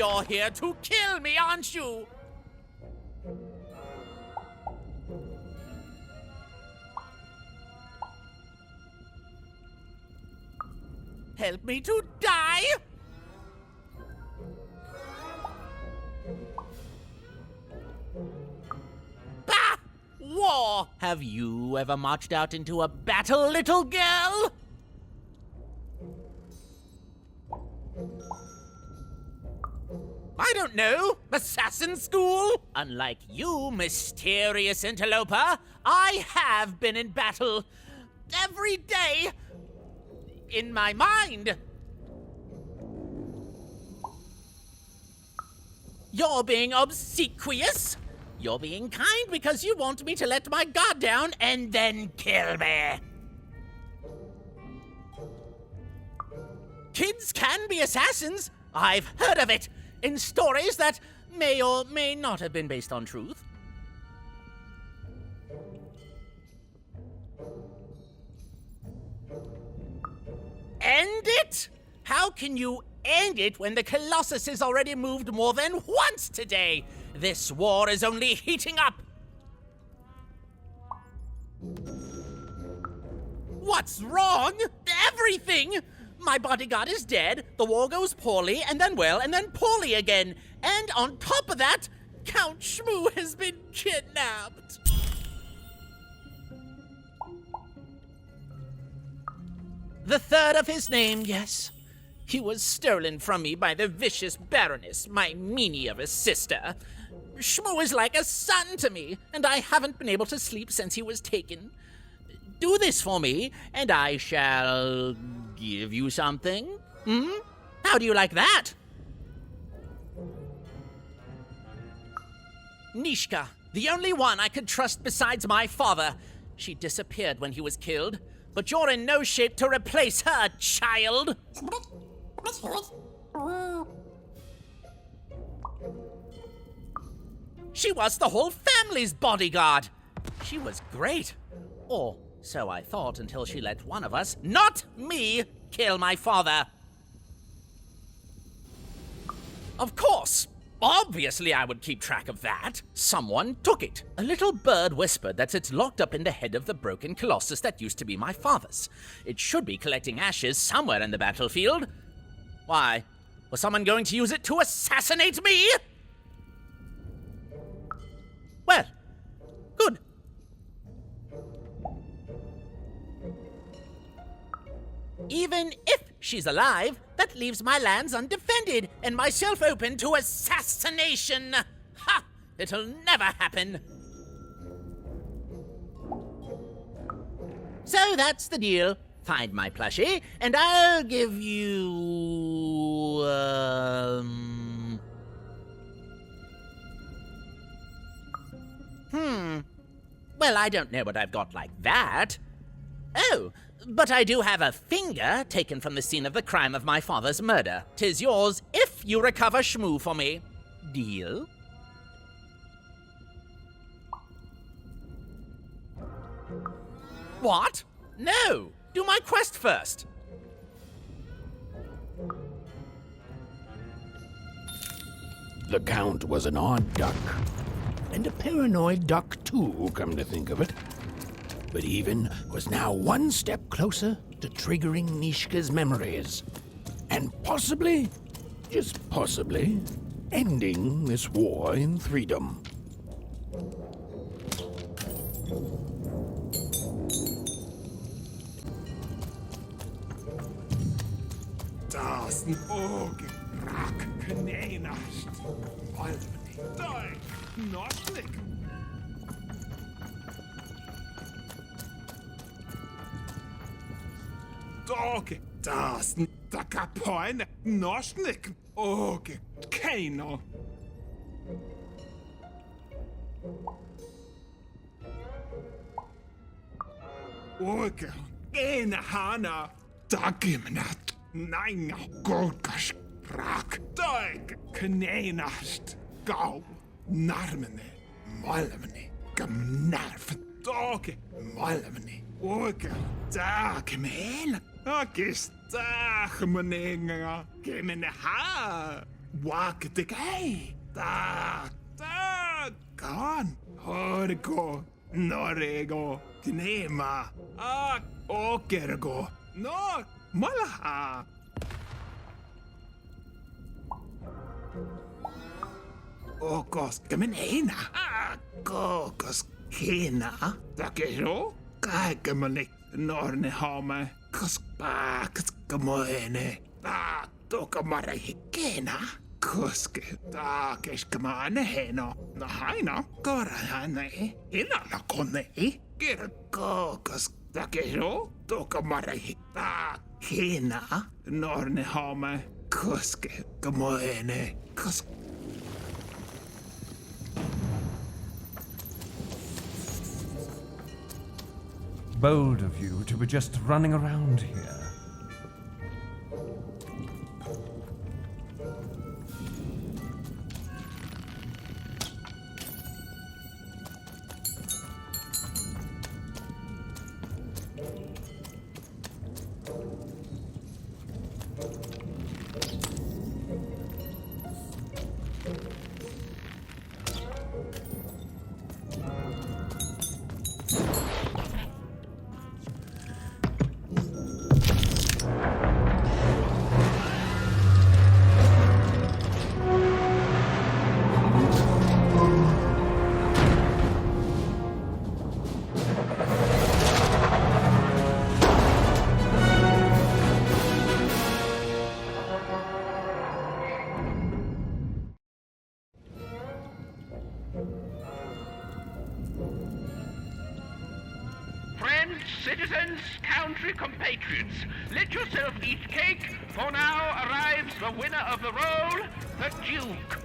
You're here to kill me, aren't you? Help me to die? Bah! War! Have you ever marched out into a battle, little girl? I don't know. Assassin school? Unlike you, mysterious interloper, I have been in battle every day in my mind. You're being obsequious. You're being kind because you want me to let my guard down and then kill me. Kids can be assassins. I've heard of it in stories that may or may not have been based on truth. End it? How can you end it when the Colossus has already moved more than once today? This war is only heating up. What's wrong? Everything! My bodyguard is dead, the war goes poorly, and then well, and then poorly again. And on top of that, Count Shmoo has been kidnapped. The third of his name, yes. He was stolen from me by the vicious Baroness, my meanie of a sister. Shmoo is like a son to me, and I haven't been able to sleep since he was taken. Do this for me, and I shall give you something. How do you like that? Nishka, the only one I could trust besides my father. She disappeared when he was killed, but you're in no shape to replace her, child. She was the whole family's bodyguard. She was great. Or so I thought until she let one of us, not me, kill my father. Of course. Obviously I would keep track of that. Someone took it. A little bird whispered that it's locked up in the head of the broken Colossus that used to be my father's. It should be collecting ashes somewhere in the battlefield. Why? Was someone going to use it to assassinate me? Well, good. Even if she's alive, that leaves my lands undefended and myself open to assassination. Ha! It'll never happen. So that's the deal. Find my plushie, and I'll give you... Well, I don't know what I've got like that. Oh, but I do have a finger taken from the scene of the crime of my father's murder. 'Tis yours if you recover Shmoo for me. Deal? What? No! Do my quest first. The Count was an odd duck. And a paranoid duck, too, come to think of it. But Even was now one step closer to triggering Nishka's memories. And possibly, just possibly, ending this war in freedom. Das Auge, Rak, Knenast, Albany, Dai, Noslik. Auge, das, da Kapoine, Noslik, Auge, Kano. Auge, Hana, Dagimnat. Nein, Golgash, Rak, Doig, Knenast, Gau, Narmene, Malmene, Gamnarf, Dog, Malmene, Orga, Dagmel, Agis, Dagmenenga, Gemene Ha, Waktikei. Kan. Horko. Norego. Knema. Okergo. No. Malaha. Okos kemenena. Kokos kena. Takero. Kaikemani. Norne hame. Kospakas kamoene. Tokamara hikena. Koske taakeskamane heno. No haina. Korahane. Ilana kone. Kirkokos. Takero. Tokamara hikena. Hena. Norne hame. Koske kamoene. Koske. Bold of you to be just running around here. Friends, citizens, country compatriots, let yourself eat cake, for now arrives the winner of the role, the Duke.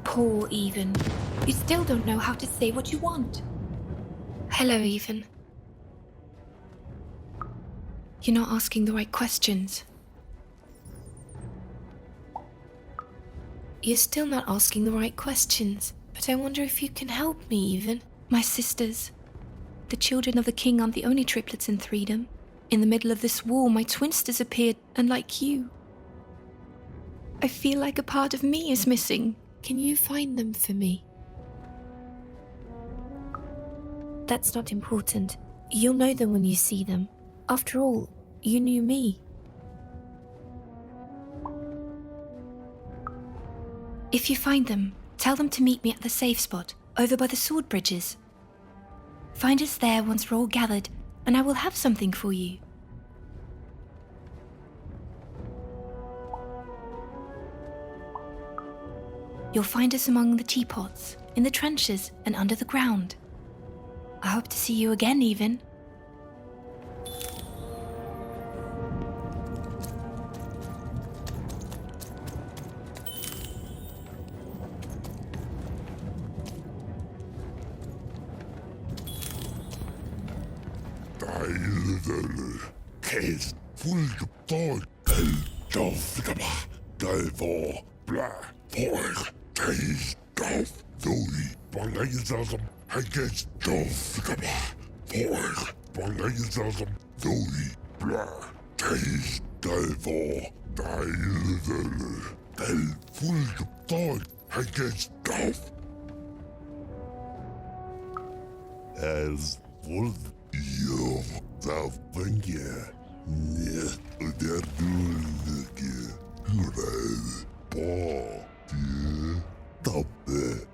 Poor Even. You still don't know how to say what you want. Hello, Even. You're not asking the right questions. You're still not asking the right questions. But I wonder if you can help me, Even. My sisters. The children of the king aren't the only triplets in Threedom. In the middle of this war, my twins disappeared, and like you. I feel like a part of me is missing. Can you find them for me? That's not important. You'll know them when you see them. After all, you knew me. If you find them, tell them to meet me at the safe spot, over by the sword bridges. Find us there once we're all gathered, and I will have something for you. You'll find us among the teapots, in the trenches, and under the ground. I hope to see you again, Even. Davor, blah, voig, teis, dof, doei, balezasm, hages, dof, gaba, voig, balezasm, doei, blah, teis, Davor, deilvele, del, fulg, voig, hages, dof. As wolf, yo, thou think yeah, der dulke, hurra, bo, die, tappe,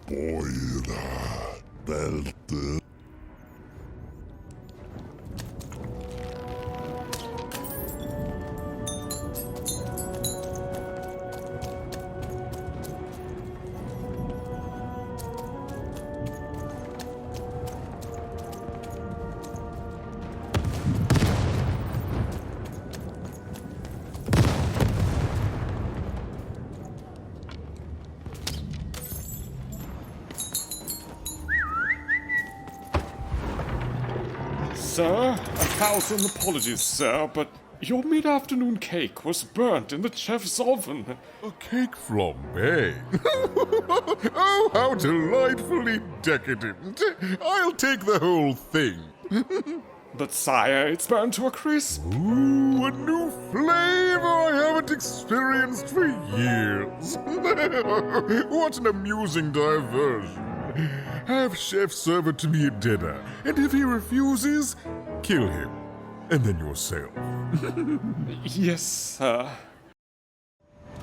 boira, belte. Sir, 1,000 apologies, sir, but your mid-afternoon cake was burnt in the chef's oven. A cake flambe? Oh, how delightfully decadent. I'll take the whole thing. But sire, it's burnt to a crisp. Ooh, a new flavor I haven't experienced for years. What an amusing diversion. Have chef serve it to me at dinner, and if he refuses, kill him. And then yourself. Yes, sir.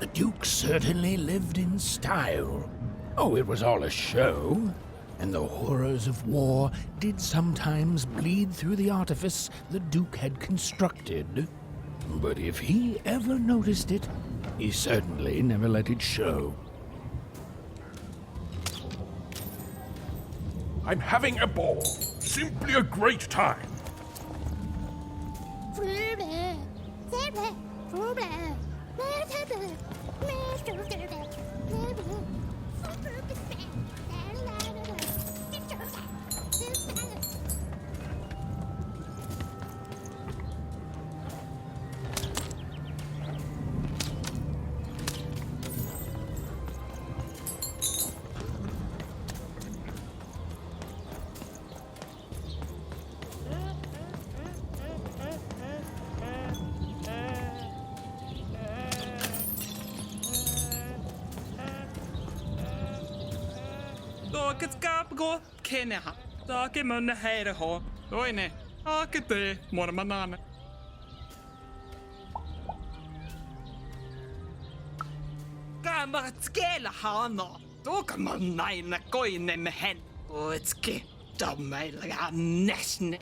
The Duke certainly lived in style. Oh, it was all a show. And the horrors of war did sometimes bleed through the artifice the Duke had constructed. But if he ever noticed it, he certainly never let it show. I'm having a ball. Simply a great time. Go Kenya, Daki Mona Hereho, Oine, Akate, Mormanana. Gamma Skela Hana, Dokaman Nine, Coin in the head, oh, it's kid, dumb, like a nation.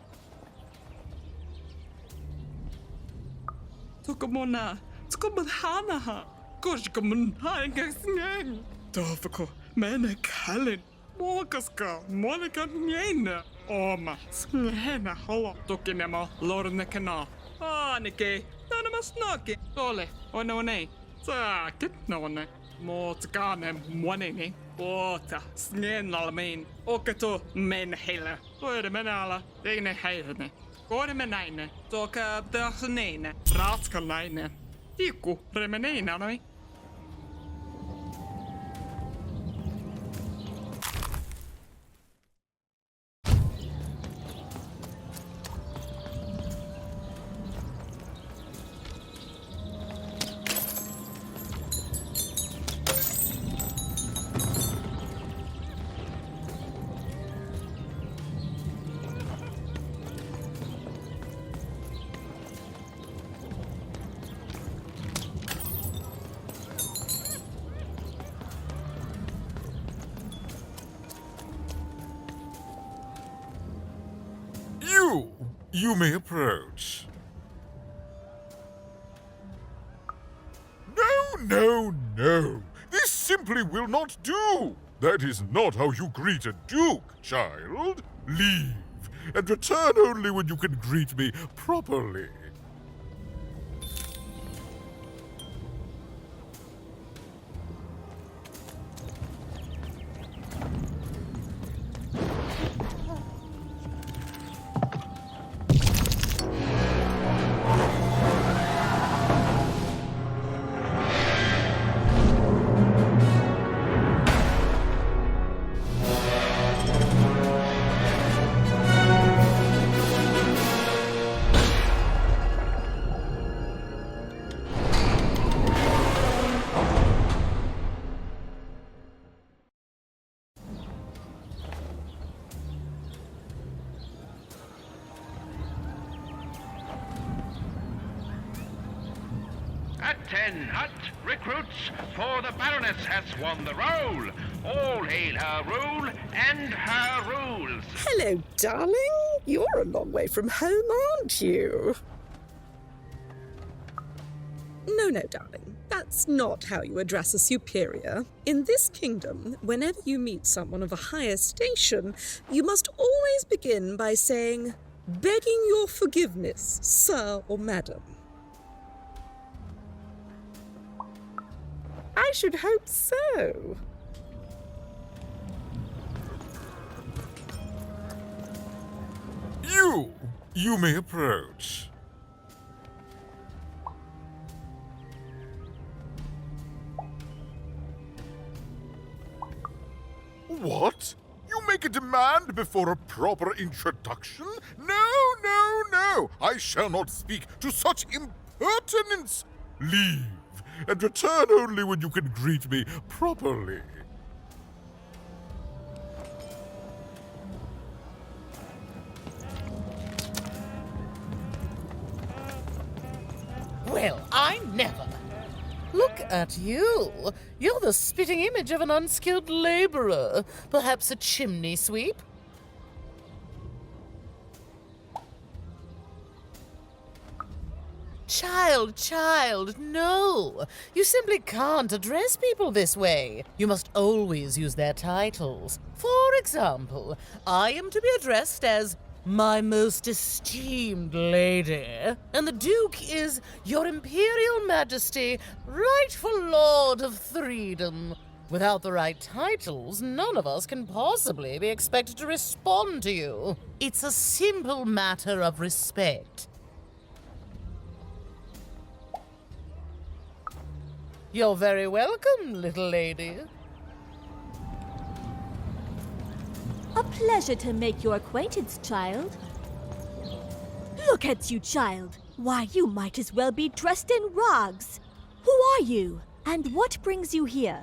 Tokamona, Skoman Hana, Koshkaman, Hangasnang, Dofako, Mana Kalin. Mokaska, Monica Niena, Oma, Smena, Holo, Tokinema, Lornekana, Anike, Nanama Snaki, Ole, Onone, Sakit None, Motgane, Money, Water, Snenalmain, Okato, Menhela, Ormenala, Dene Hairne, Ormenine, Toka Dasnene, Raskaline, Iku, Remenena, You may approach. No. This simply will not do. That is not how you greet a duke, child. Leave, and return only when you can greet me properly. then, hut, recruits, for the Baroness has won the roll. All hail her rule and her rules. Hello, darling. You're a long way from home, aren't you? No, darling. That's not how you address a superior. In this kingdom, whenever you meet someone of a higher station, you must always begin by saying, "Begging your forgiveness, sir or madam." I should hope so. You may approach. What? You make a demand before a proper introduction? No! I shall not speak to such impertinence. Leave, and return only when you can greet me properly. Well, I never. Look at you. You're the spitting image of an unskilled laborer. Perhaps a chimney sweep? Child, no. You simply can't address people this way. You must always use their titles. For example, I am to be addressed as my most esteemed lady, and the Duke is Your Imperial Majesty, rightful Lord of Freedom. Without the right titles, none of us can possibly be expected to respond to you. It's a simple matter of respect. You're very welcome, little lady. A pleasure to make your acquaintance, child. Look at you, child. Why, you might as well be dressed in rags. Who are you? And what brings you here?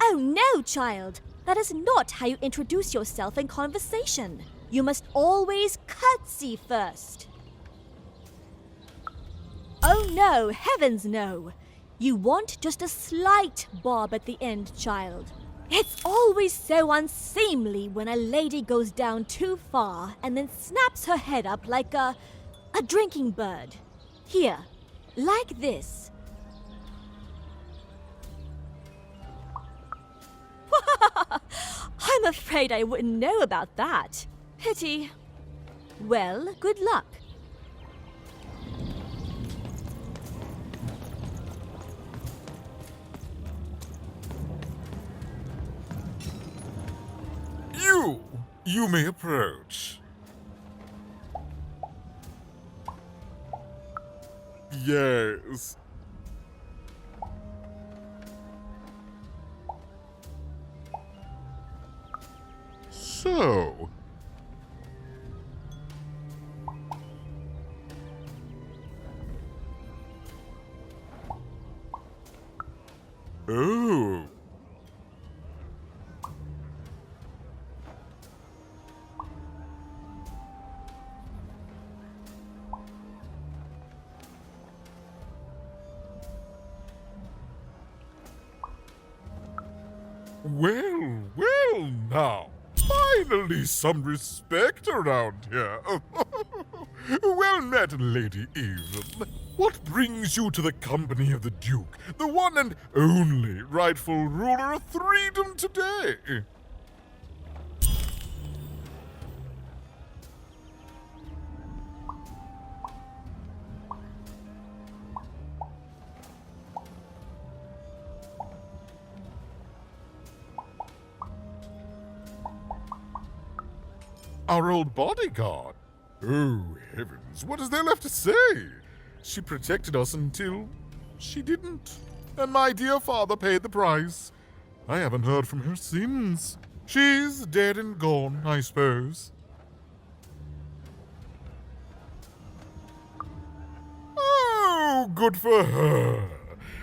Oh no, child. That is not how you introduce yourself in conversation. You must always curtsy first. Oh no, heavens no. You want just a slight bob at the end, child. It's always so unseemly when a lady goes down too far and then snaps her head up like a drinking bird. Here, like this. I'm afraid I wouldn't know about that. Pity. Well, good luck. You may approach. Yes. So. Oh. Well now. Finally some respect around here. Well met, Lady Even. What brings you to the company of the Duke, the one and only rightful ruler of Freedom today? Our old bodyguard. Oh, heavens, what is there left to say? She protected us until she didn't. And my dear father paid the price. I haven't heard from her since. She's dead and gone, I suppose. Oh, good for her.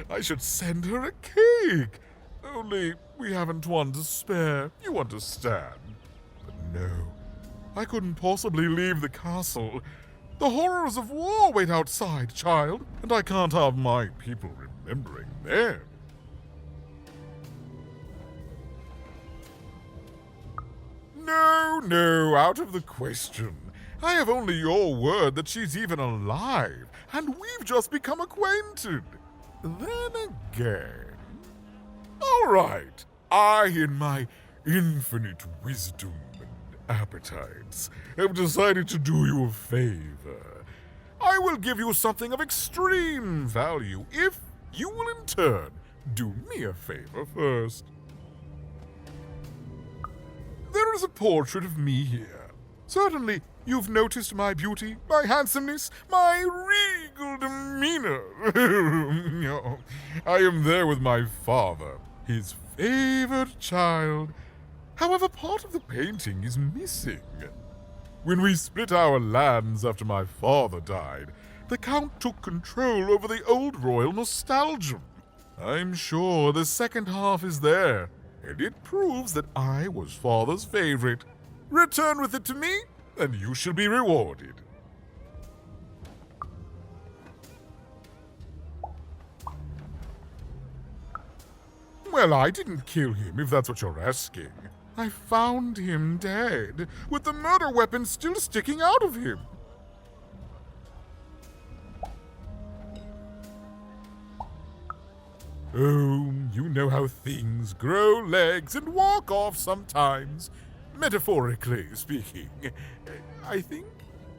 I should send her a cake. Only we haven't one to spare, you understand. But no. I couldn't possibly leave the castle. The horrors of war wait outside, child, and I can't have my people remembering them. No, out of the question. I have only your word that she's even alive, and we've just become acquainted. Then again... All right, I, in my infinite wisdom and appetites, have decided to do you a favor. I will give you something of extreme value if you will in turn do me a favor first. There is a portrait of me here. Certainly, you've noticed my beauty, my handsomeness, my regal demeanor. No, I am there with my father, his favored child. However, part of the painting is missing. When we split our lands after my father died, the Count took control over the old royal nostalgium. I'm sure the second half is there, and it proves that I was father's favorite. Return with it to me, and you shall be rewarded. Well, I didn't kill him, if that's what you're asking. I found him dead, with the murder weapon still sticking out of him. Oh, you know how things grow legs and walk off sometimes. Metaphorically speaking. I think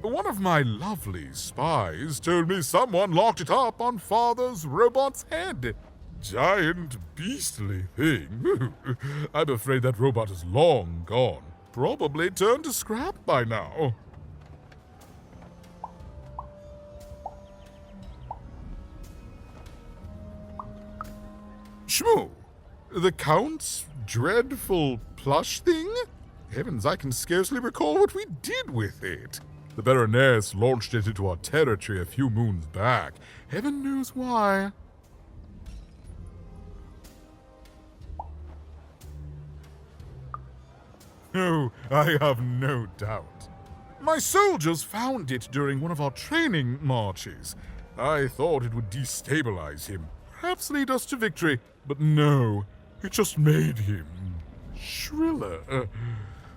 one of my lovely spies told me someone locked it up on Father's robot's head. Giant, beastly thing. I'm afraid that robot is long gone. Probably turned to scrap by now. Shmoo! The Count's dreadful plush thing? Heavens, I can scarcely recall what we did with it. The Baroness launched it into our territory a few moons back. Heaven knows why. Oh, I have no doubt. My soldiers found it during one of our training marches. I thought it would destabilize him, perhaps lead us to victory, but no, it just made him shriller.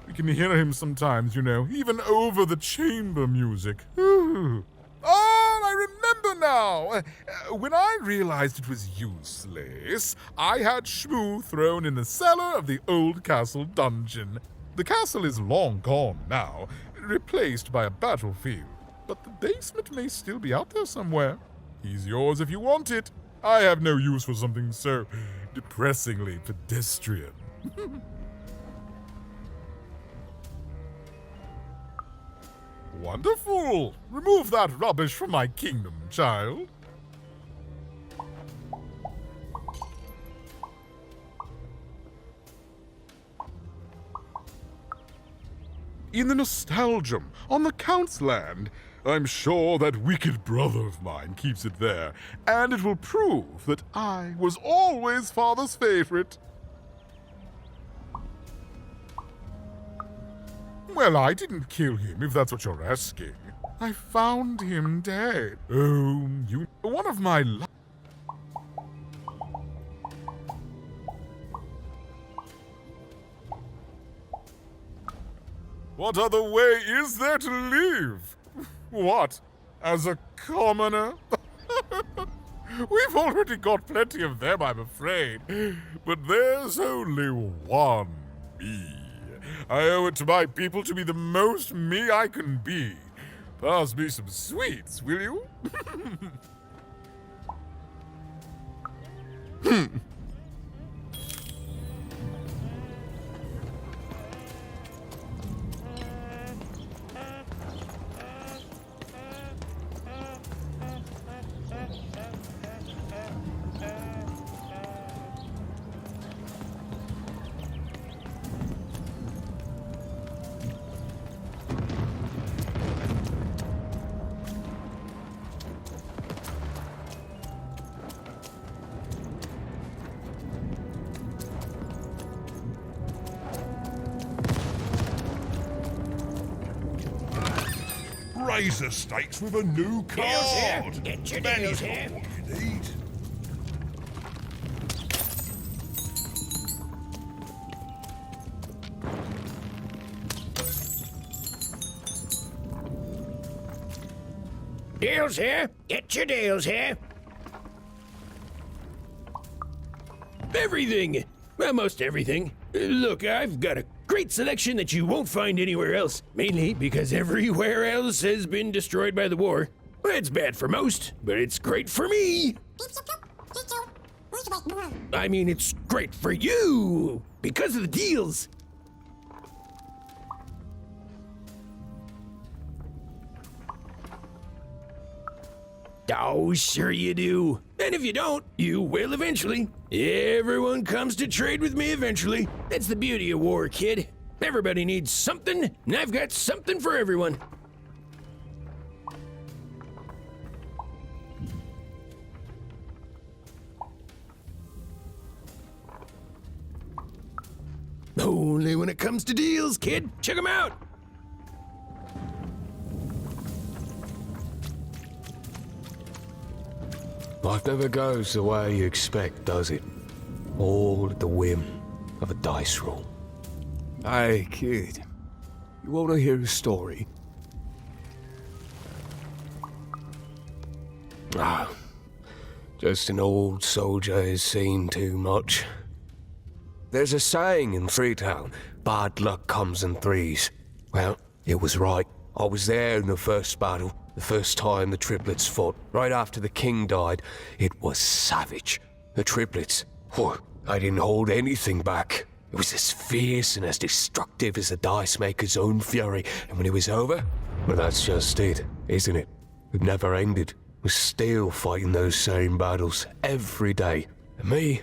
We can hear him sometimes, you know, even over the chamber music. Ooh. Oh, I remember now! When I realized it was useless, I had Shmoo thrown in the cellar of the old castle dungeon. The castle is long gone now, replaced by a battlefield, but the basement may still be out there somewhere. He's yours if you want it. I have no use for something so depressingly pedestrian. Wonderful! Remove that rubbish from my kingdom, child. In the Nostalgium, on the Count's land, I'm sure that wicked brother of mine keeps it there, and it will prove that I was always Father's favorite. Well, I didn't kill him, if that's what you're asking. I found him dead. Oh, you... One of my... What other way is there to live? What? As a commoner? We've already got plenty of them, I'm afraid. But there's only one me. I owe it to my people to be the most me I can be. Pass me some sweets, will you? raise the stakes with a new Deals here. card. Get your Manny's deals got here. what you need. Deals here. Get your deals here. Everything! Almost everything. Look, I've got a great selection that you won't find anywhere else. Mainly because everywhere else has been destroyed by the war. It's bad for most, but it's great for me. I mean, it's great for you because of the deals. Oh, sure you do. And if you don't, you will eventually. Everyone comes to trade with me eventually. That's the beauty of war, kid. Everybody needs something, and I've got something for everyone. Only when it comes to deals, kid. Check them out. Life never goes the way you expect, does it? All at the whim of a dice roll. Hey, kid. You want to hear a story? Ah, just an old soldier who's seen too much. There's a saying in Freetown, bad luck comes in threes. Well, it was right. I was there in the first battle, the first time the triplets fought, right after the king died. It was savage. The triplets, I didn't hold anything back. It was as fierce and as destructive as the dice maker's own fury. And when it was over, well, that's just it, isn't it? It never ended. We're still fighting those same battles every day. And me,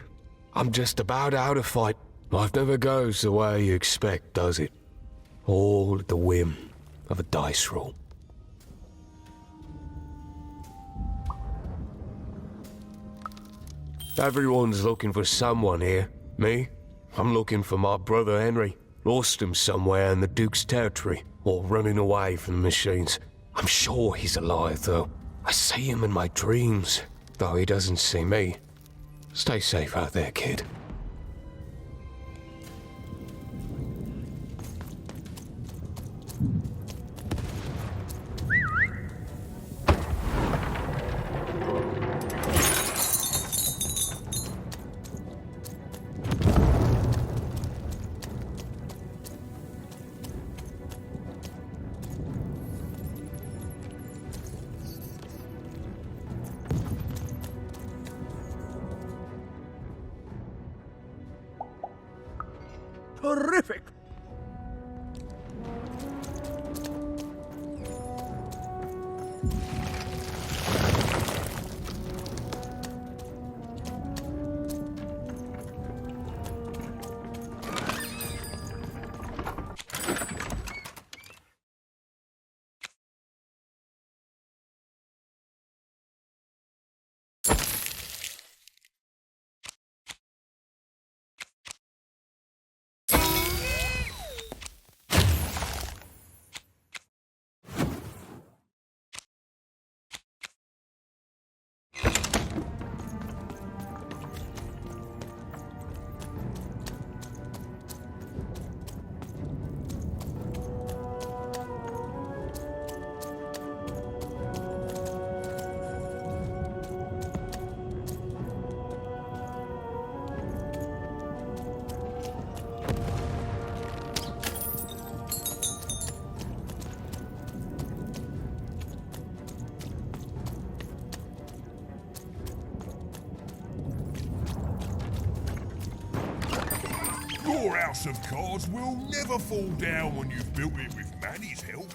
I'm just about out of fight. Life never goes the way you expect, does it? All at the whim of a dice roll. Everyone's looking for someone here. Me? I'm looking for my brother Henry. Lost him somewhere in the Duke's territory, or running away from the machines. I'm sure he's alive, though. I see him in my dreams, though he doesn't see me. Stay safe out there, kid. Terrific! Your house of cards will never fall down when you've built it with Manny's help.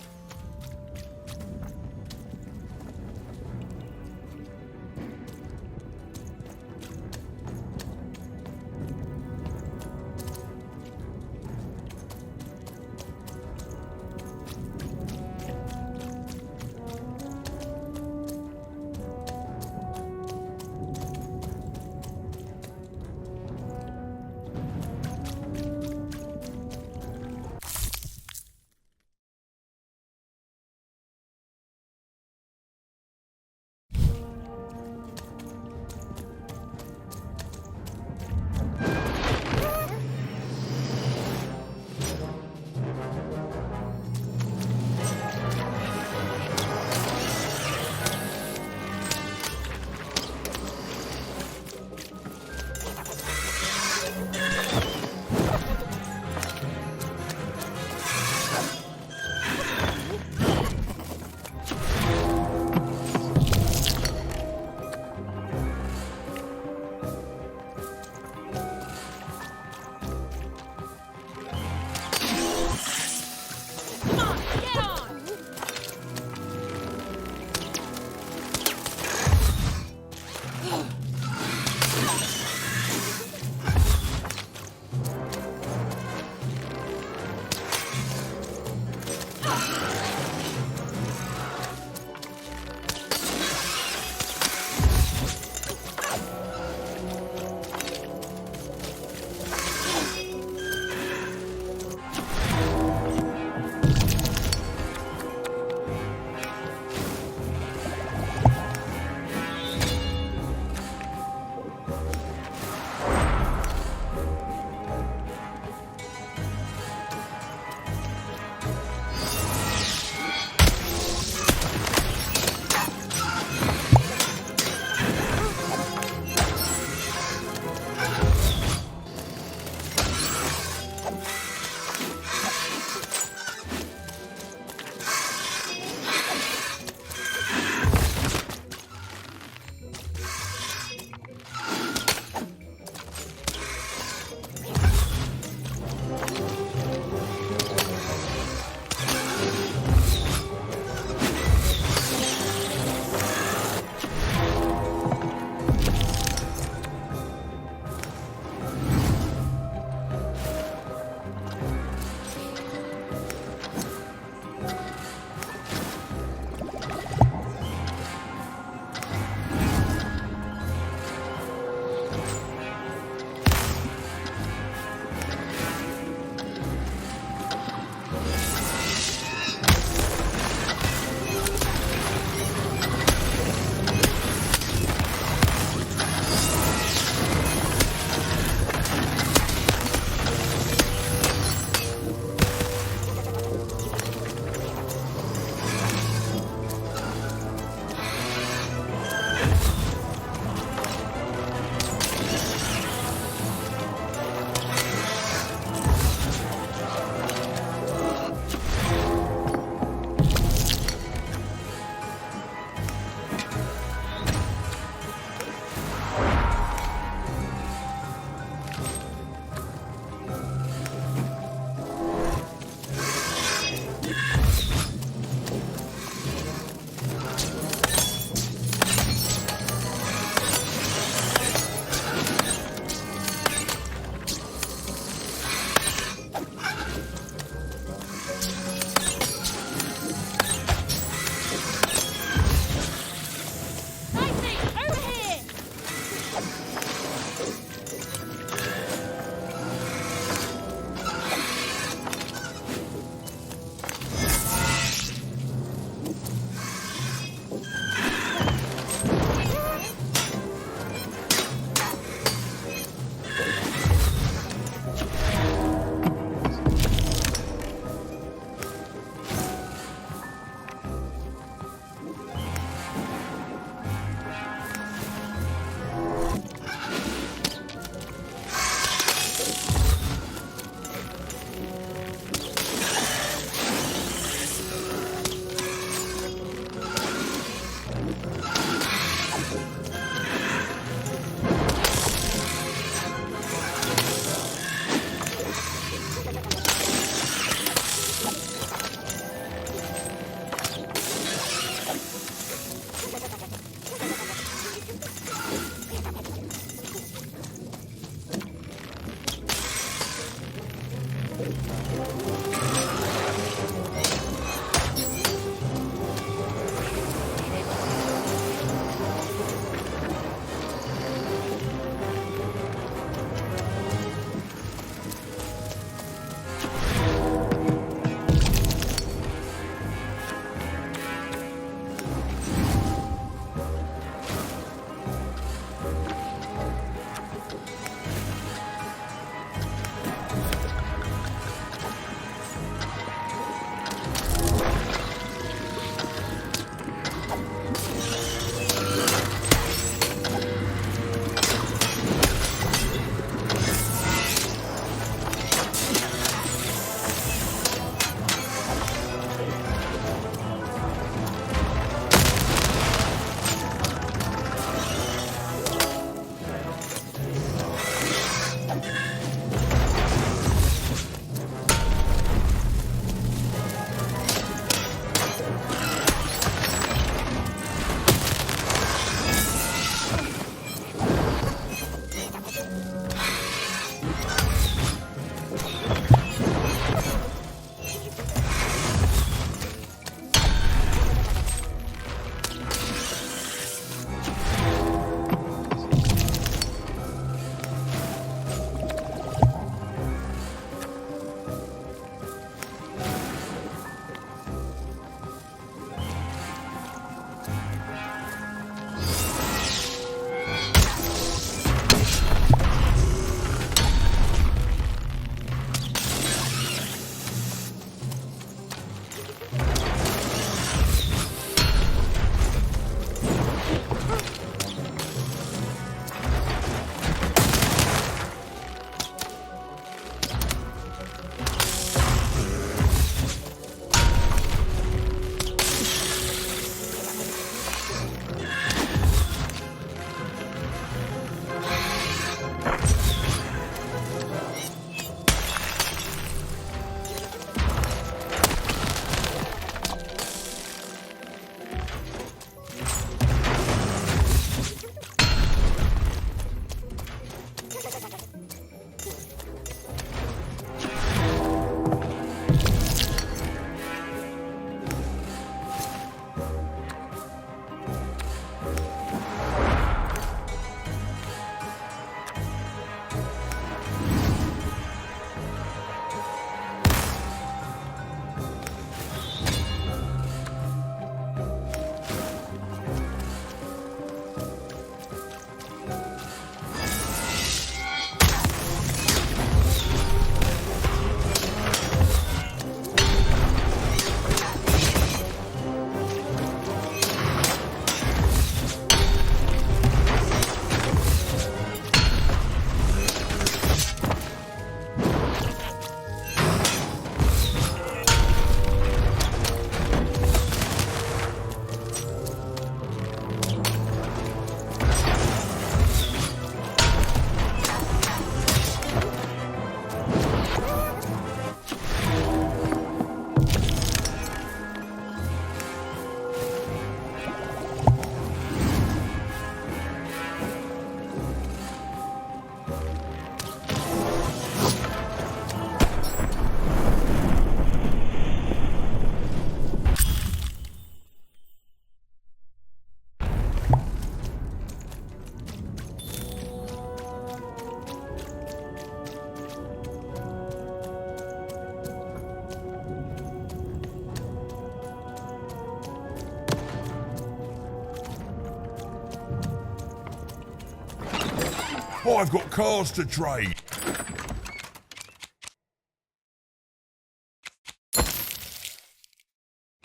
I've got cards to trade.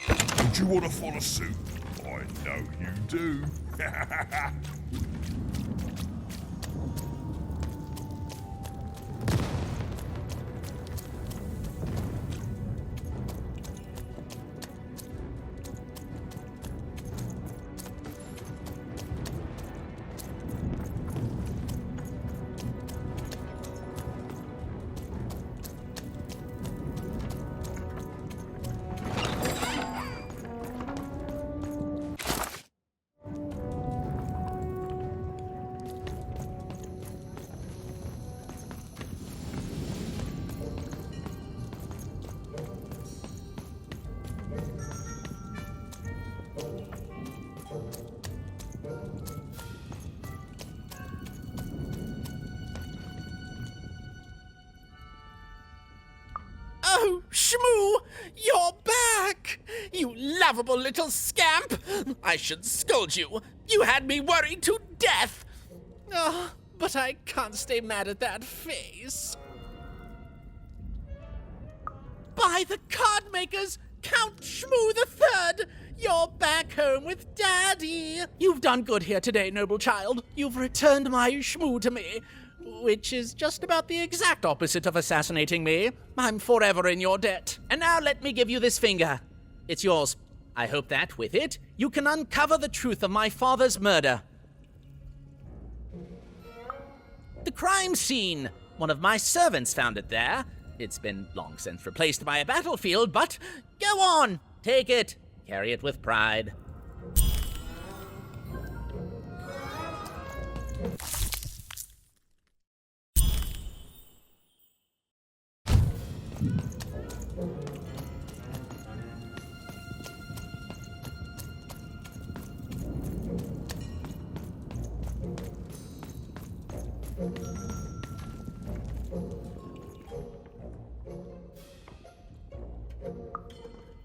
Would you want to follow suit? I know you do. Oh, Shmoo! You're back! You lovable little scamp! I should scold you. You had me worried to death! Oh, but I can't stay mad at that face. By the card makers, Count Shmoo III! You're back home with Daddy! You've done good here today, noble child. You've returned my Shmoo to me, which is just about the exact opposite of assassinating me. I'm forever in your debt. And now let me give you this finger. It's yours. I hope that, with it, you can uncover the truth of my father's murder. The crime scene. One of my servants found it there. It's been long since replaced by a battlefield, but go on, take it. Carry it with pride.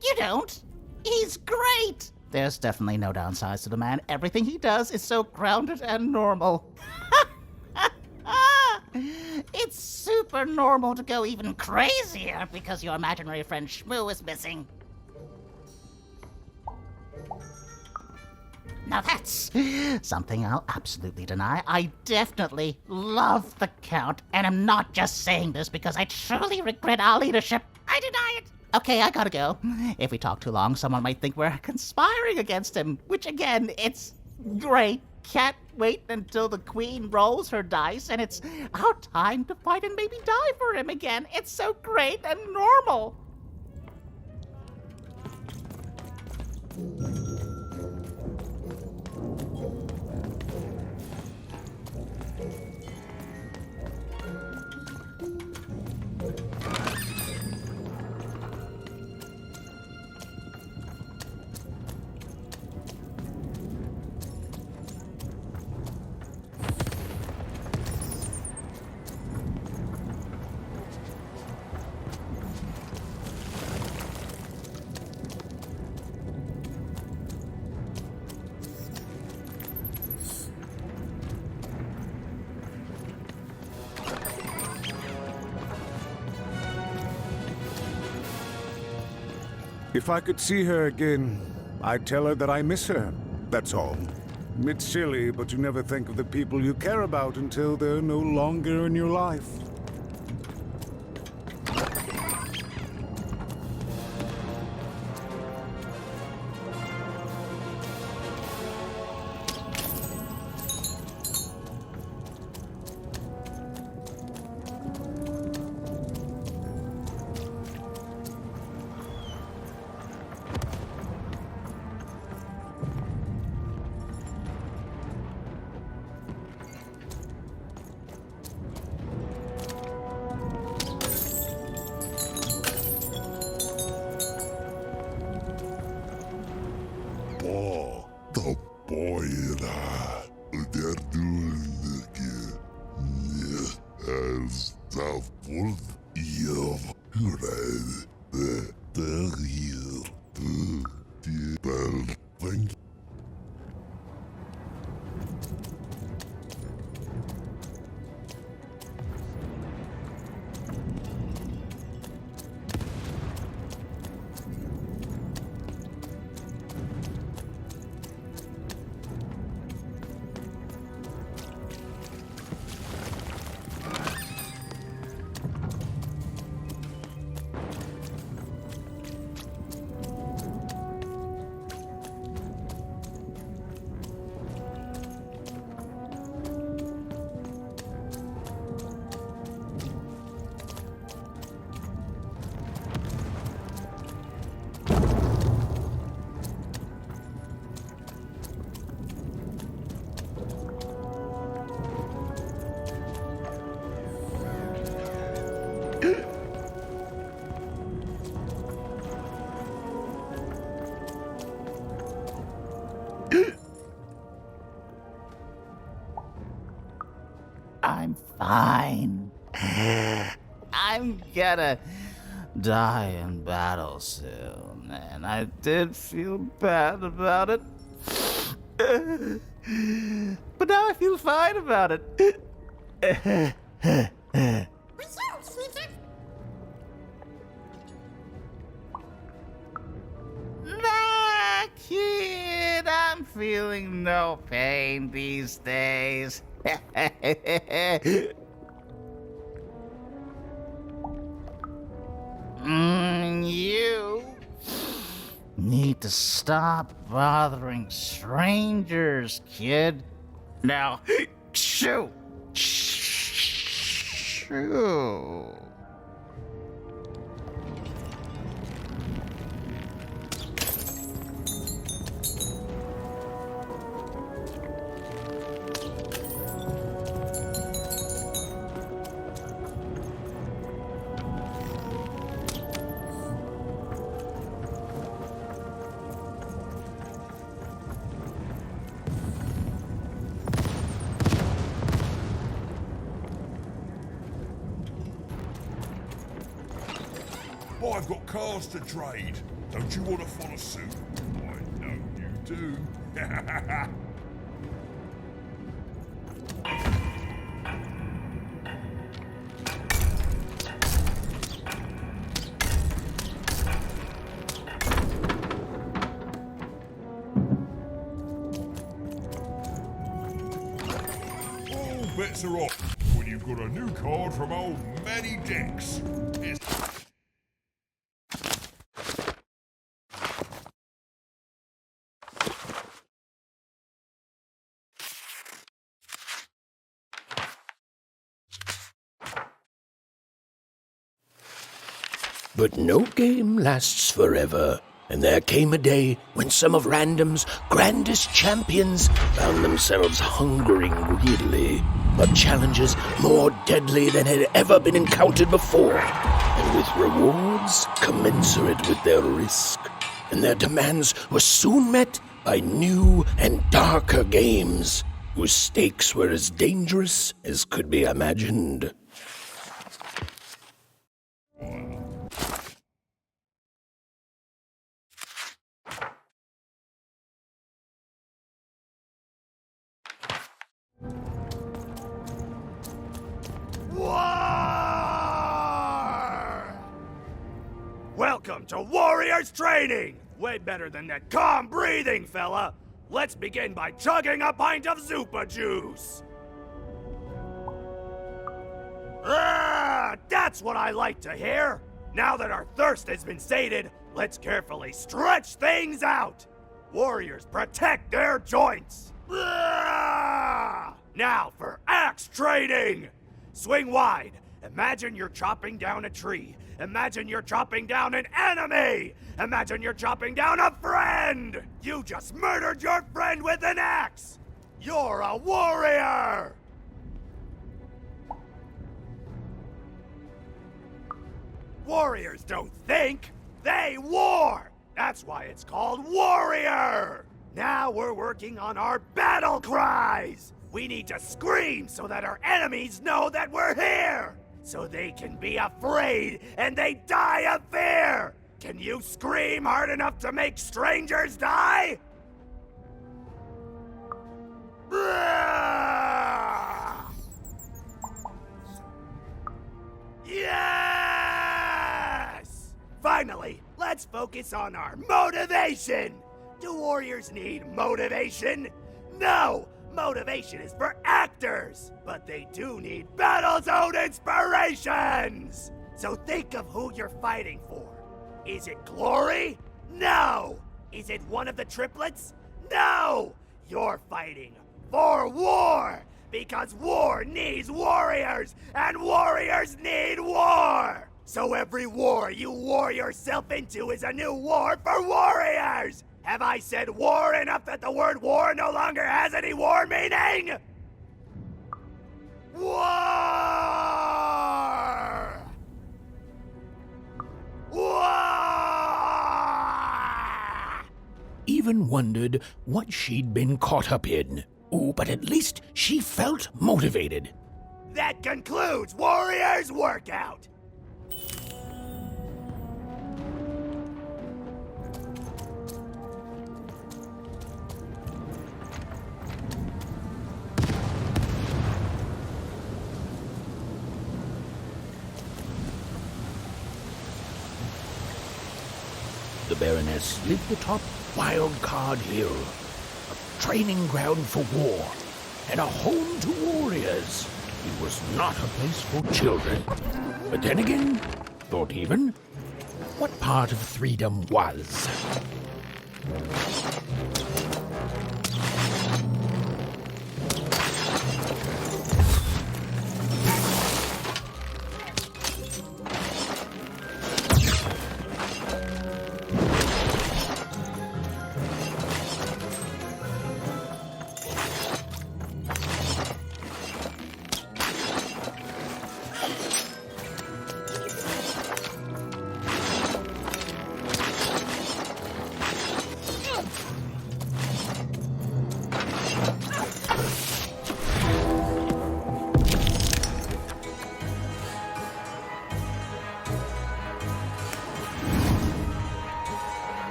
You don't? He's great! There's definitely no downsides to the man. Everything he does is so grounded and normal. It's super normal to go even crazier because your imaginary friend Shmoo is missing. Now that's something I'll absolutely deny. I definitely love the Count, and I'm not just saying this because I truly regret our leadership. I deny it. Okay, I gotta go. If we talk too long, someone might think we're conspiring against him, which again, it's great. Can't wait until the queen rolls her dice and it's our time to fight and maybe die for him again. It's so great and normal. If I could see her again, I'd tell her that I miss her. That's all. It's silly, but you never think of the people you care about until they're no longer in your life. I'm fine. I'm gonna die in battle soon, and I did feel bad about it. But now I feel fine about it. Nah, kid, I'm feeling no pain these days. You need to stop bothering strangers, kid. Now, shoo! Shoo! I've got cars to trade. Don't you want to follow suit? I know you do. All bets are off when you've got a new card from old Manny Dex. But no game lasts forever, and there came a day when some of Random's grandest champions found themselves hungering greedily for challenges more deadly than had ever been encountered before, and with rewards commensurate with their risk. And their demands were soon met by new and darker games, whose stakes were as dangerous as could be imagined. Welcome to Warriors Training! Way better than that calm breathing, fella! Let's begin by chugging a pint of Zupa juice! That's what I like to hear! Now that our thirst has been sated, let's carefully stretch things out! Warriors protect their joints! Now for axe training! Swing wide. Imagine you're chopping down a tree. Imagine you're chopping down an enemy! Imagine you're chopping down a friend! You just murdered your friend with an axe! You're a warrior! Warriors don't think, they war! That's why it's called Warrior! Now we're working on our battle cries! We need to scream so that our enemies know that we're here! So they can be afraid and they die of fear! Can you scream hard enough to make strangers die? Yes! Finally, let's focus on our motivation! Do warriors need motivation? No! Motivation is for actors, but they do need battle zone inspirations! So think of who you're fighting for. Is it glory? No! Is it one of the triplets? No! You're fighting for war! Because war needs warriors, and warriors need war! So every war you war yourself into is a new war for warriors! Have I said war enough that the word war no longer has any war meaning? War! War! Even wondered what she'd been caught up in. Ooh, but at least she felt motivated. That concludes Warriors Workout! The Baroness lived atop Wildcard Hill, a training ground for war, and a home to warriors. It was not a place for children. But then again, thought even, what part of freedom was?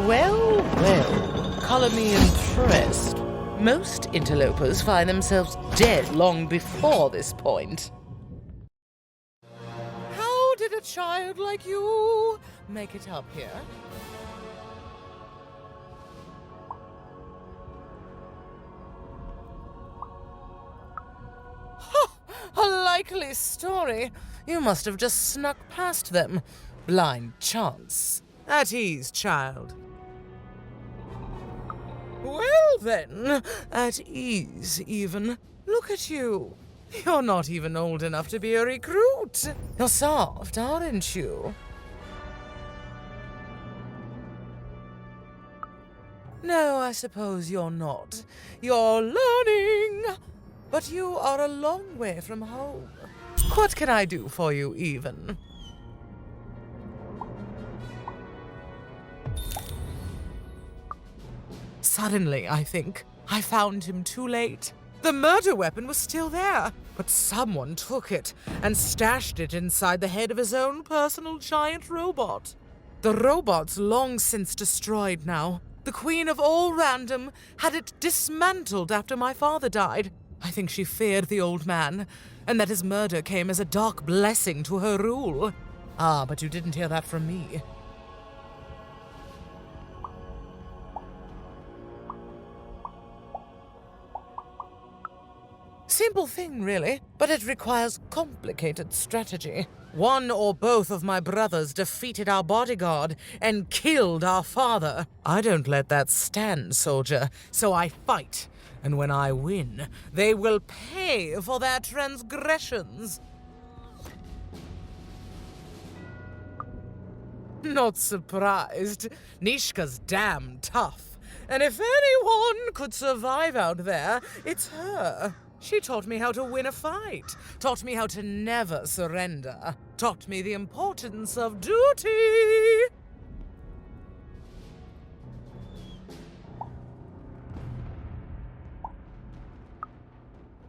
Well, well, color me impressed. Most interlopers find themselves dead long before this point. How did a child like you make it up here? A likely story. You must have just snuck past them. Blind chance. At ease, child. Well then, at ease even. Look at you. You're not even old enough to be a recruit. You're soft, aren't you? No, I suppose you're not. You're learning. But you are a long way from home. What can I do for you, even? Suddenly, I think, I found him too late. The murder weapon was still there, but someone took it and stashed it inside the head of his own personal giant robot. The robot's long since destroyed now. The Queen of All Random had it dismantled after my father died. I think she feared the old man, and that his murder came as a dark blessing to her rule. Ah, but you didn't hear that from me. Simple thing, really, but it requires complicated strategy. One or both of my brothers defeated our bodyguard and killed our father. I don't let that stand, soldier, so I fight. And when I win, they will pay for their transgressions. Not surprised. Nishka's damn tough. And if anyone could survive out there, it's her. She taught me how to win a fight, taught me how to never surrender, taught me the importance of duty.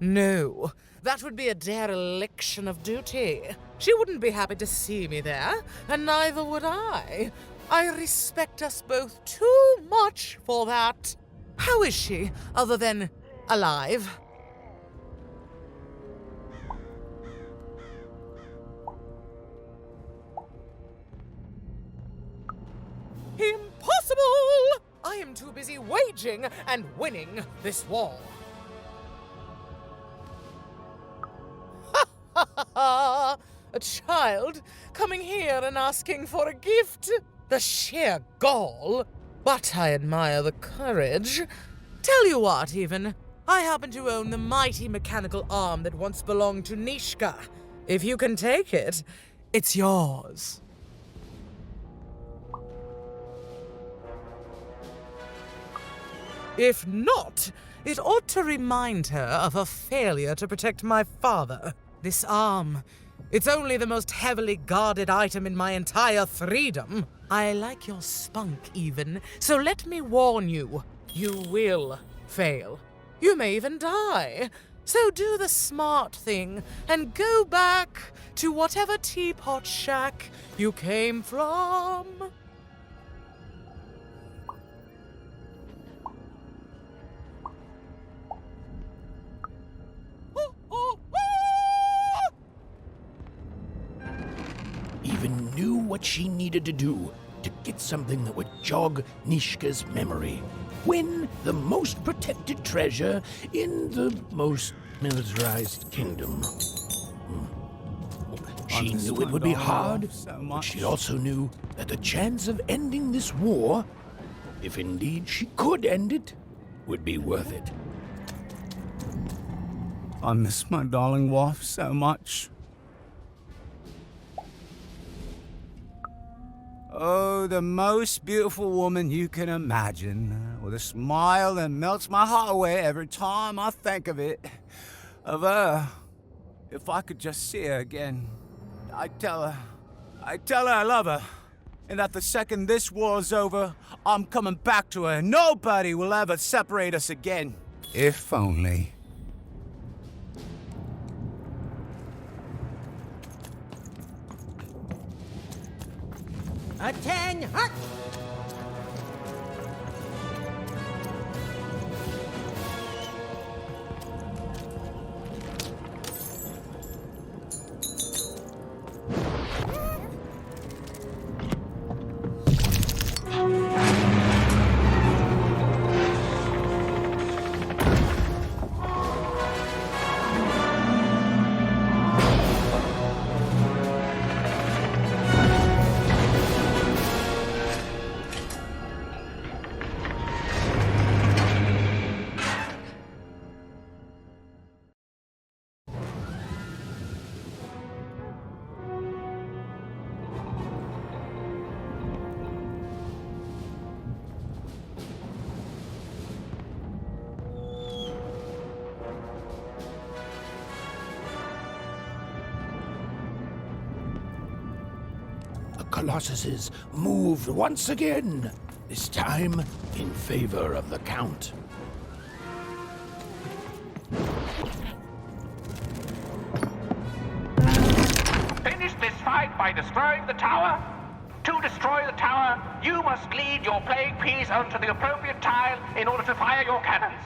No, that would be a dereliction of duty. She wouldn't be happy to see me there, and neither would I. I respect us both too much for that. How is she, other than alive? Impossible! I am too busy waging and winning this war. A child coming here and asking for a gift? The sheer gall. But I admire the courage. Tell you what, even. I happen to own the mighty mechanical arm that once belonged to Nishka. If you can take it, it's yours. If not, it ought to remind her of her failure to protect my father. This arm, it's only the most heavily guarded item in my entire freedom. I like your spunk, even, so let me warn you. You will fail. You may even die. So do the smart thing and go back to whatever teapot shack you came from. Even knew what she needed to do to get something that would jog Nishka's memory. Win the most protected treasure in the most militarized kingdom. She knew it would be hard, but she also knew that the chance of ending this war, if indeed she could end it, would be worth it. I miss my darling wife so much. Oh, the most beautiful woman you can imagine, with a smile that melts my heart away every time I think of it. Of her. If I could just see her again, I'd tell her I love her, and that the second this war's over, I'm coming back to her. Nobody will ever separate us again. If only. Attend, hut! colossuses moved once again, this time in favor of the Count. Finish this fight by destroying the tower. To destroy the tower, you must lead your playing piece onto the appropriate tile in order to fire your cannons.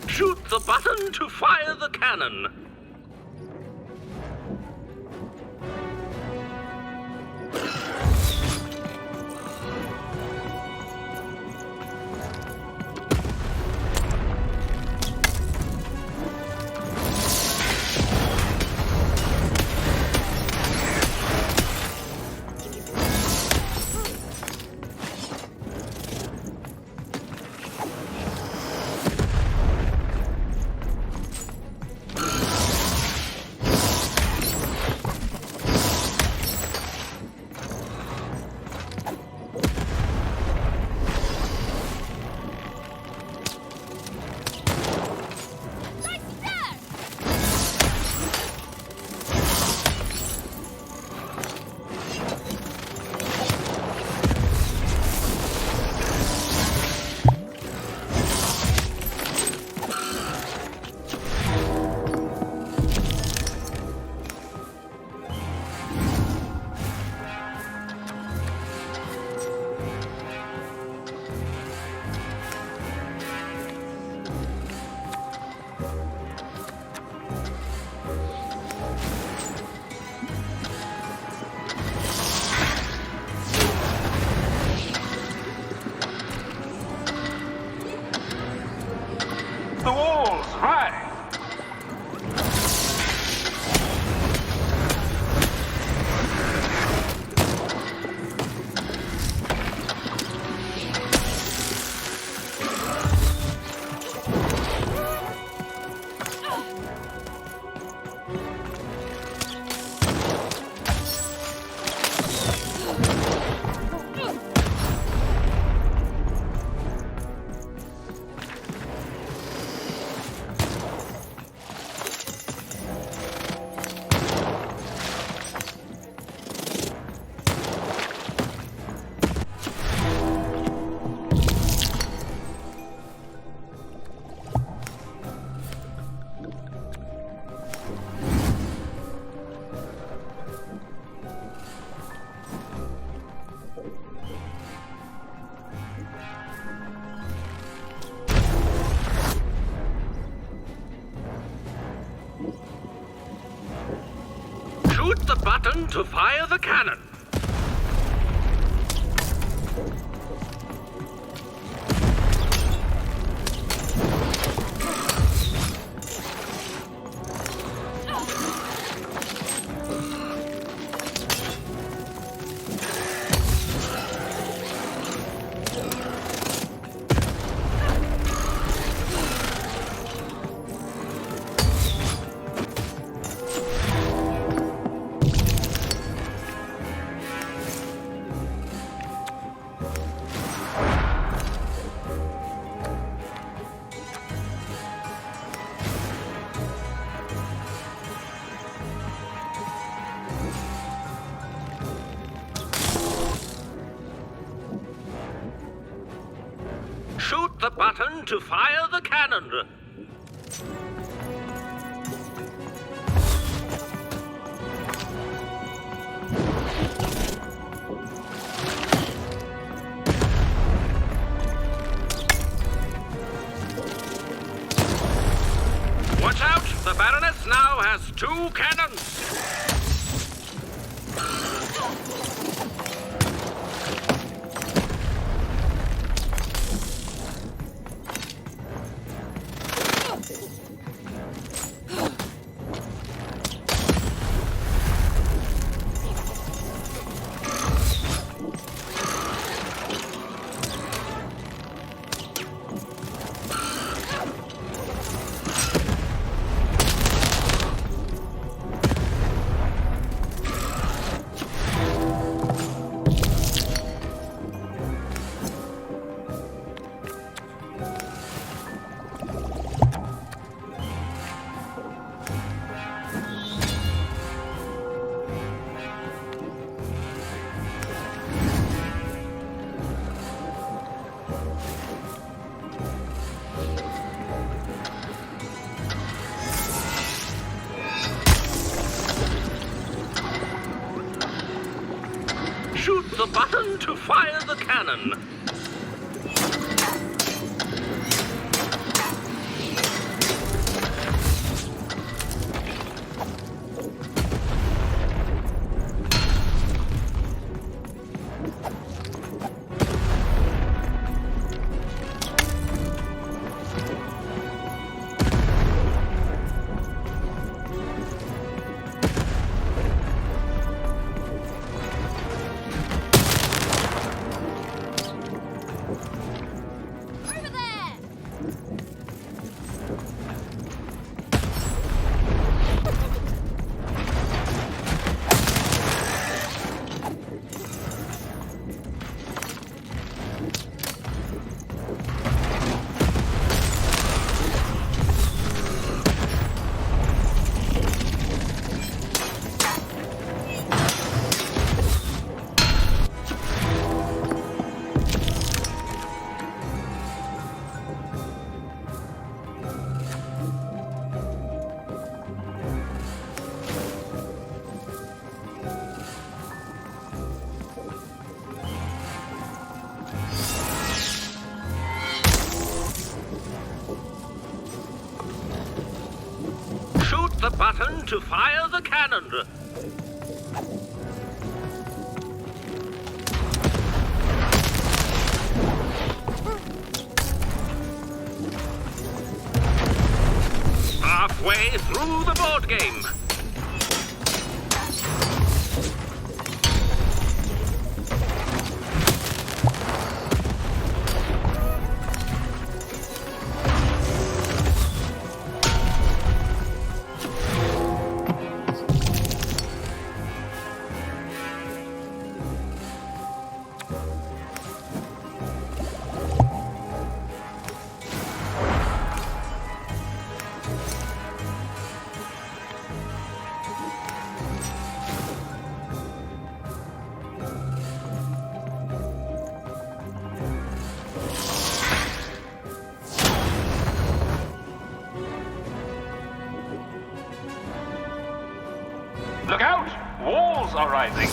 Shoot the button to fire the cannon. The walls, right! Shoot the button to fire the cannon. Shoot the button to fire the cannon. Watch out! The Baroness now has 2 cannons! Shoot the button to fire the cannon. The button to fire the cannon. Halfway through the board game. Look out! Walls are rising.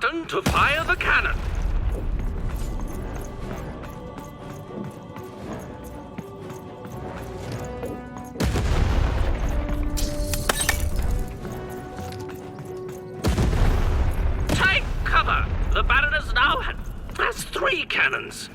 button to fire the cannon. Take cover! The Baroness now has 3 cannons.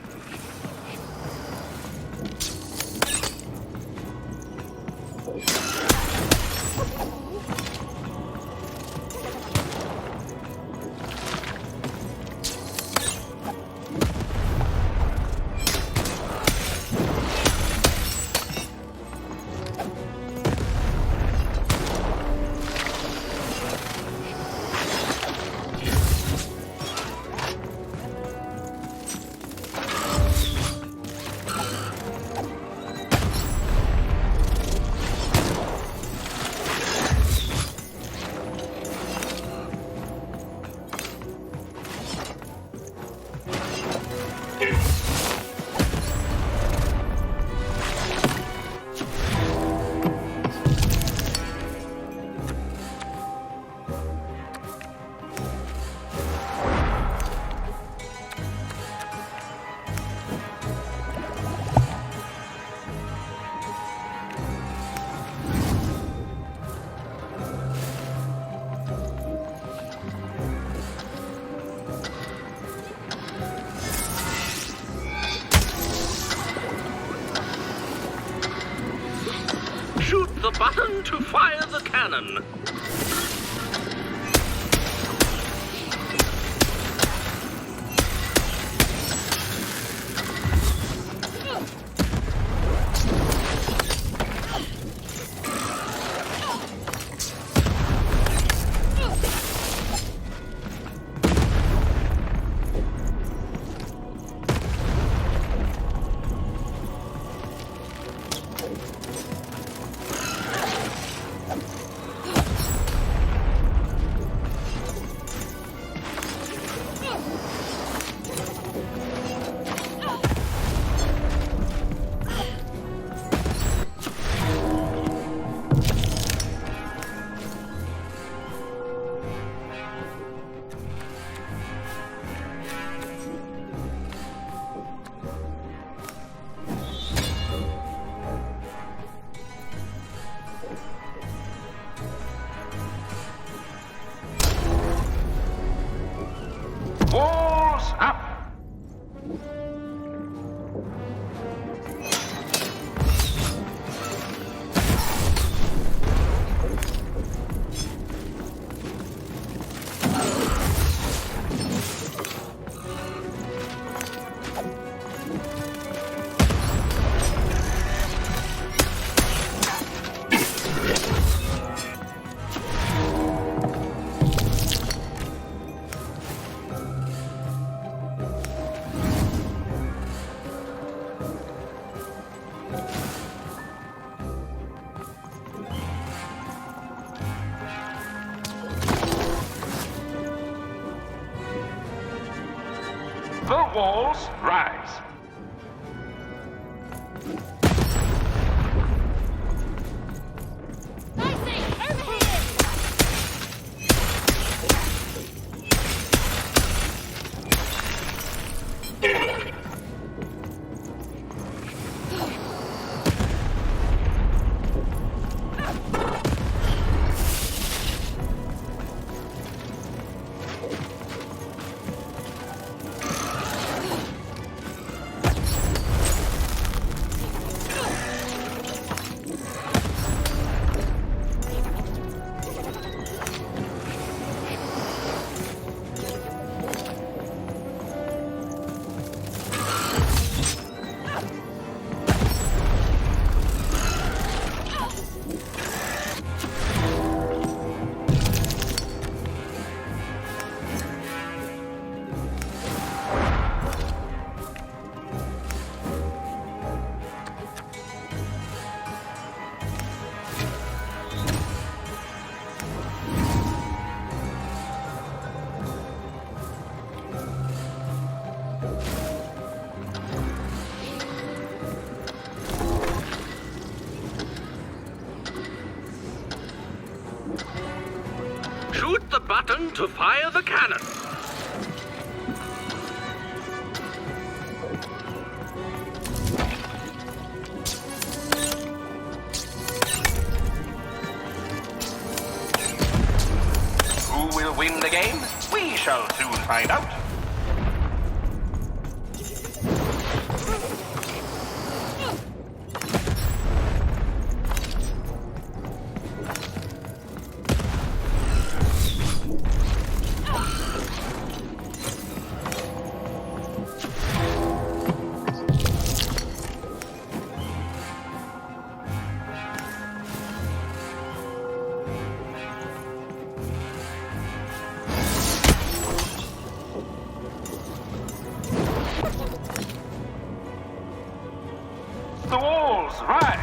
Shoot the button to fire the cannon. Walls up! The walls rise. Shoot the button to fire the cannon. find out. The walls rise.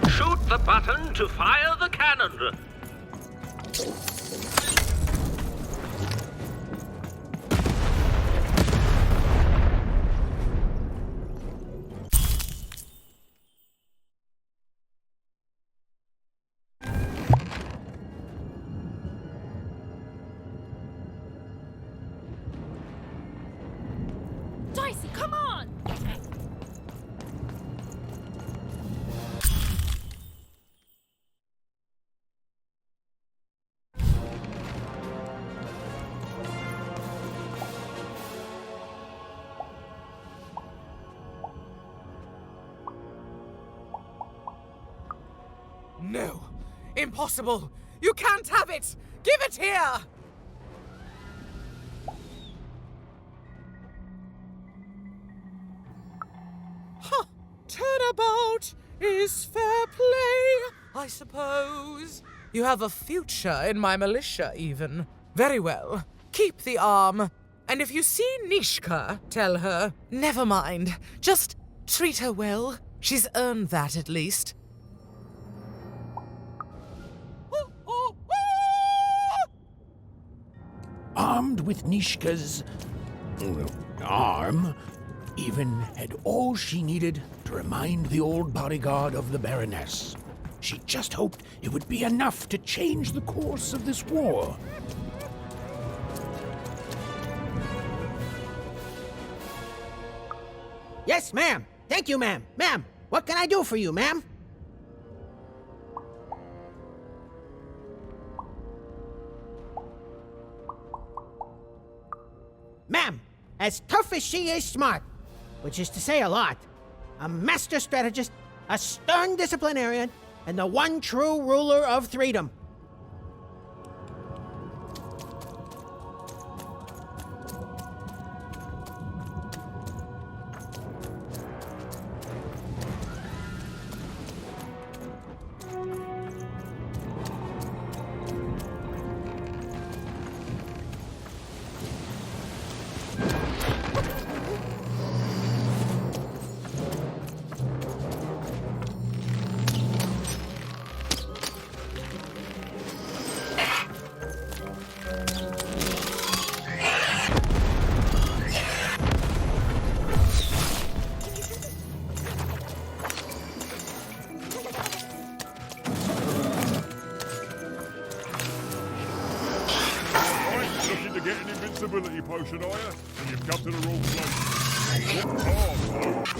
Shoot the button to fire the cannon. Dicey, come on! No! Impossible! You can't have it! Give it here! Huh! Turnabout is fair play, I suppose. You have a future in my militia, even. Very well. Keep the arm. And if you see Nishka, tell her, never mind. Just treat her well. She's earned that, at least. Armed with Nishka's arm, Even had all she needed to remind the old bodyguard of the Baroness. She just hoped it would be enough to change the course of this war. Yes, ma'am. Thank you, ma'am. Ma'am, what can I do for you, ma'am? Ma'am, as tough as she is smart, which is to say a lot, a master strategist, a stern disciplinarian, and the one true ruler of Threedom. Looking to get an invincibility potion, are you? And you've come to the wrong place. Look hard,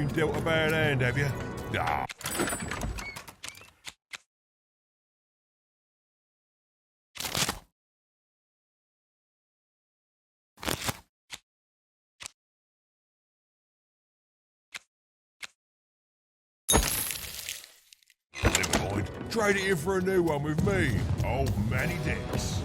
Been dealt a bad hand, have you? Ah. Never mind. Trade it in for a new one with me, old Manny Dex.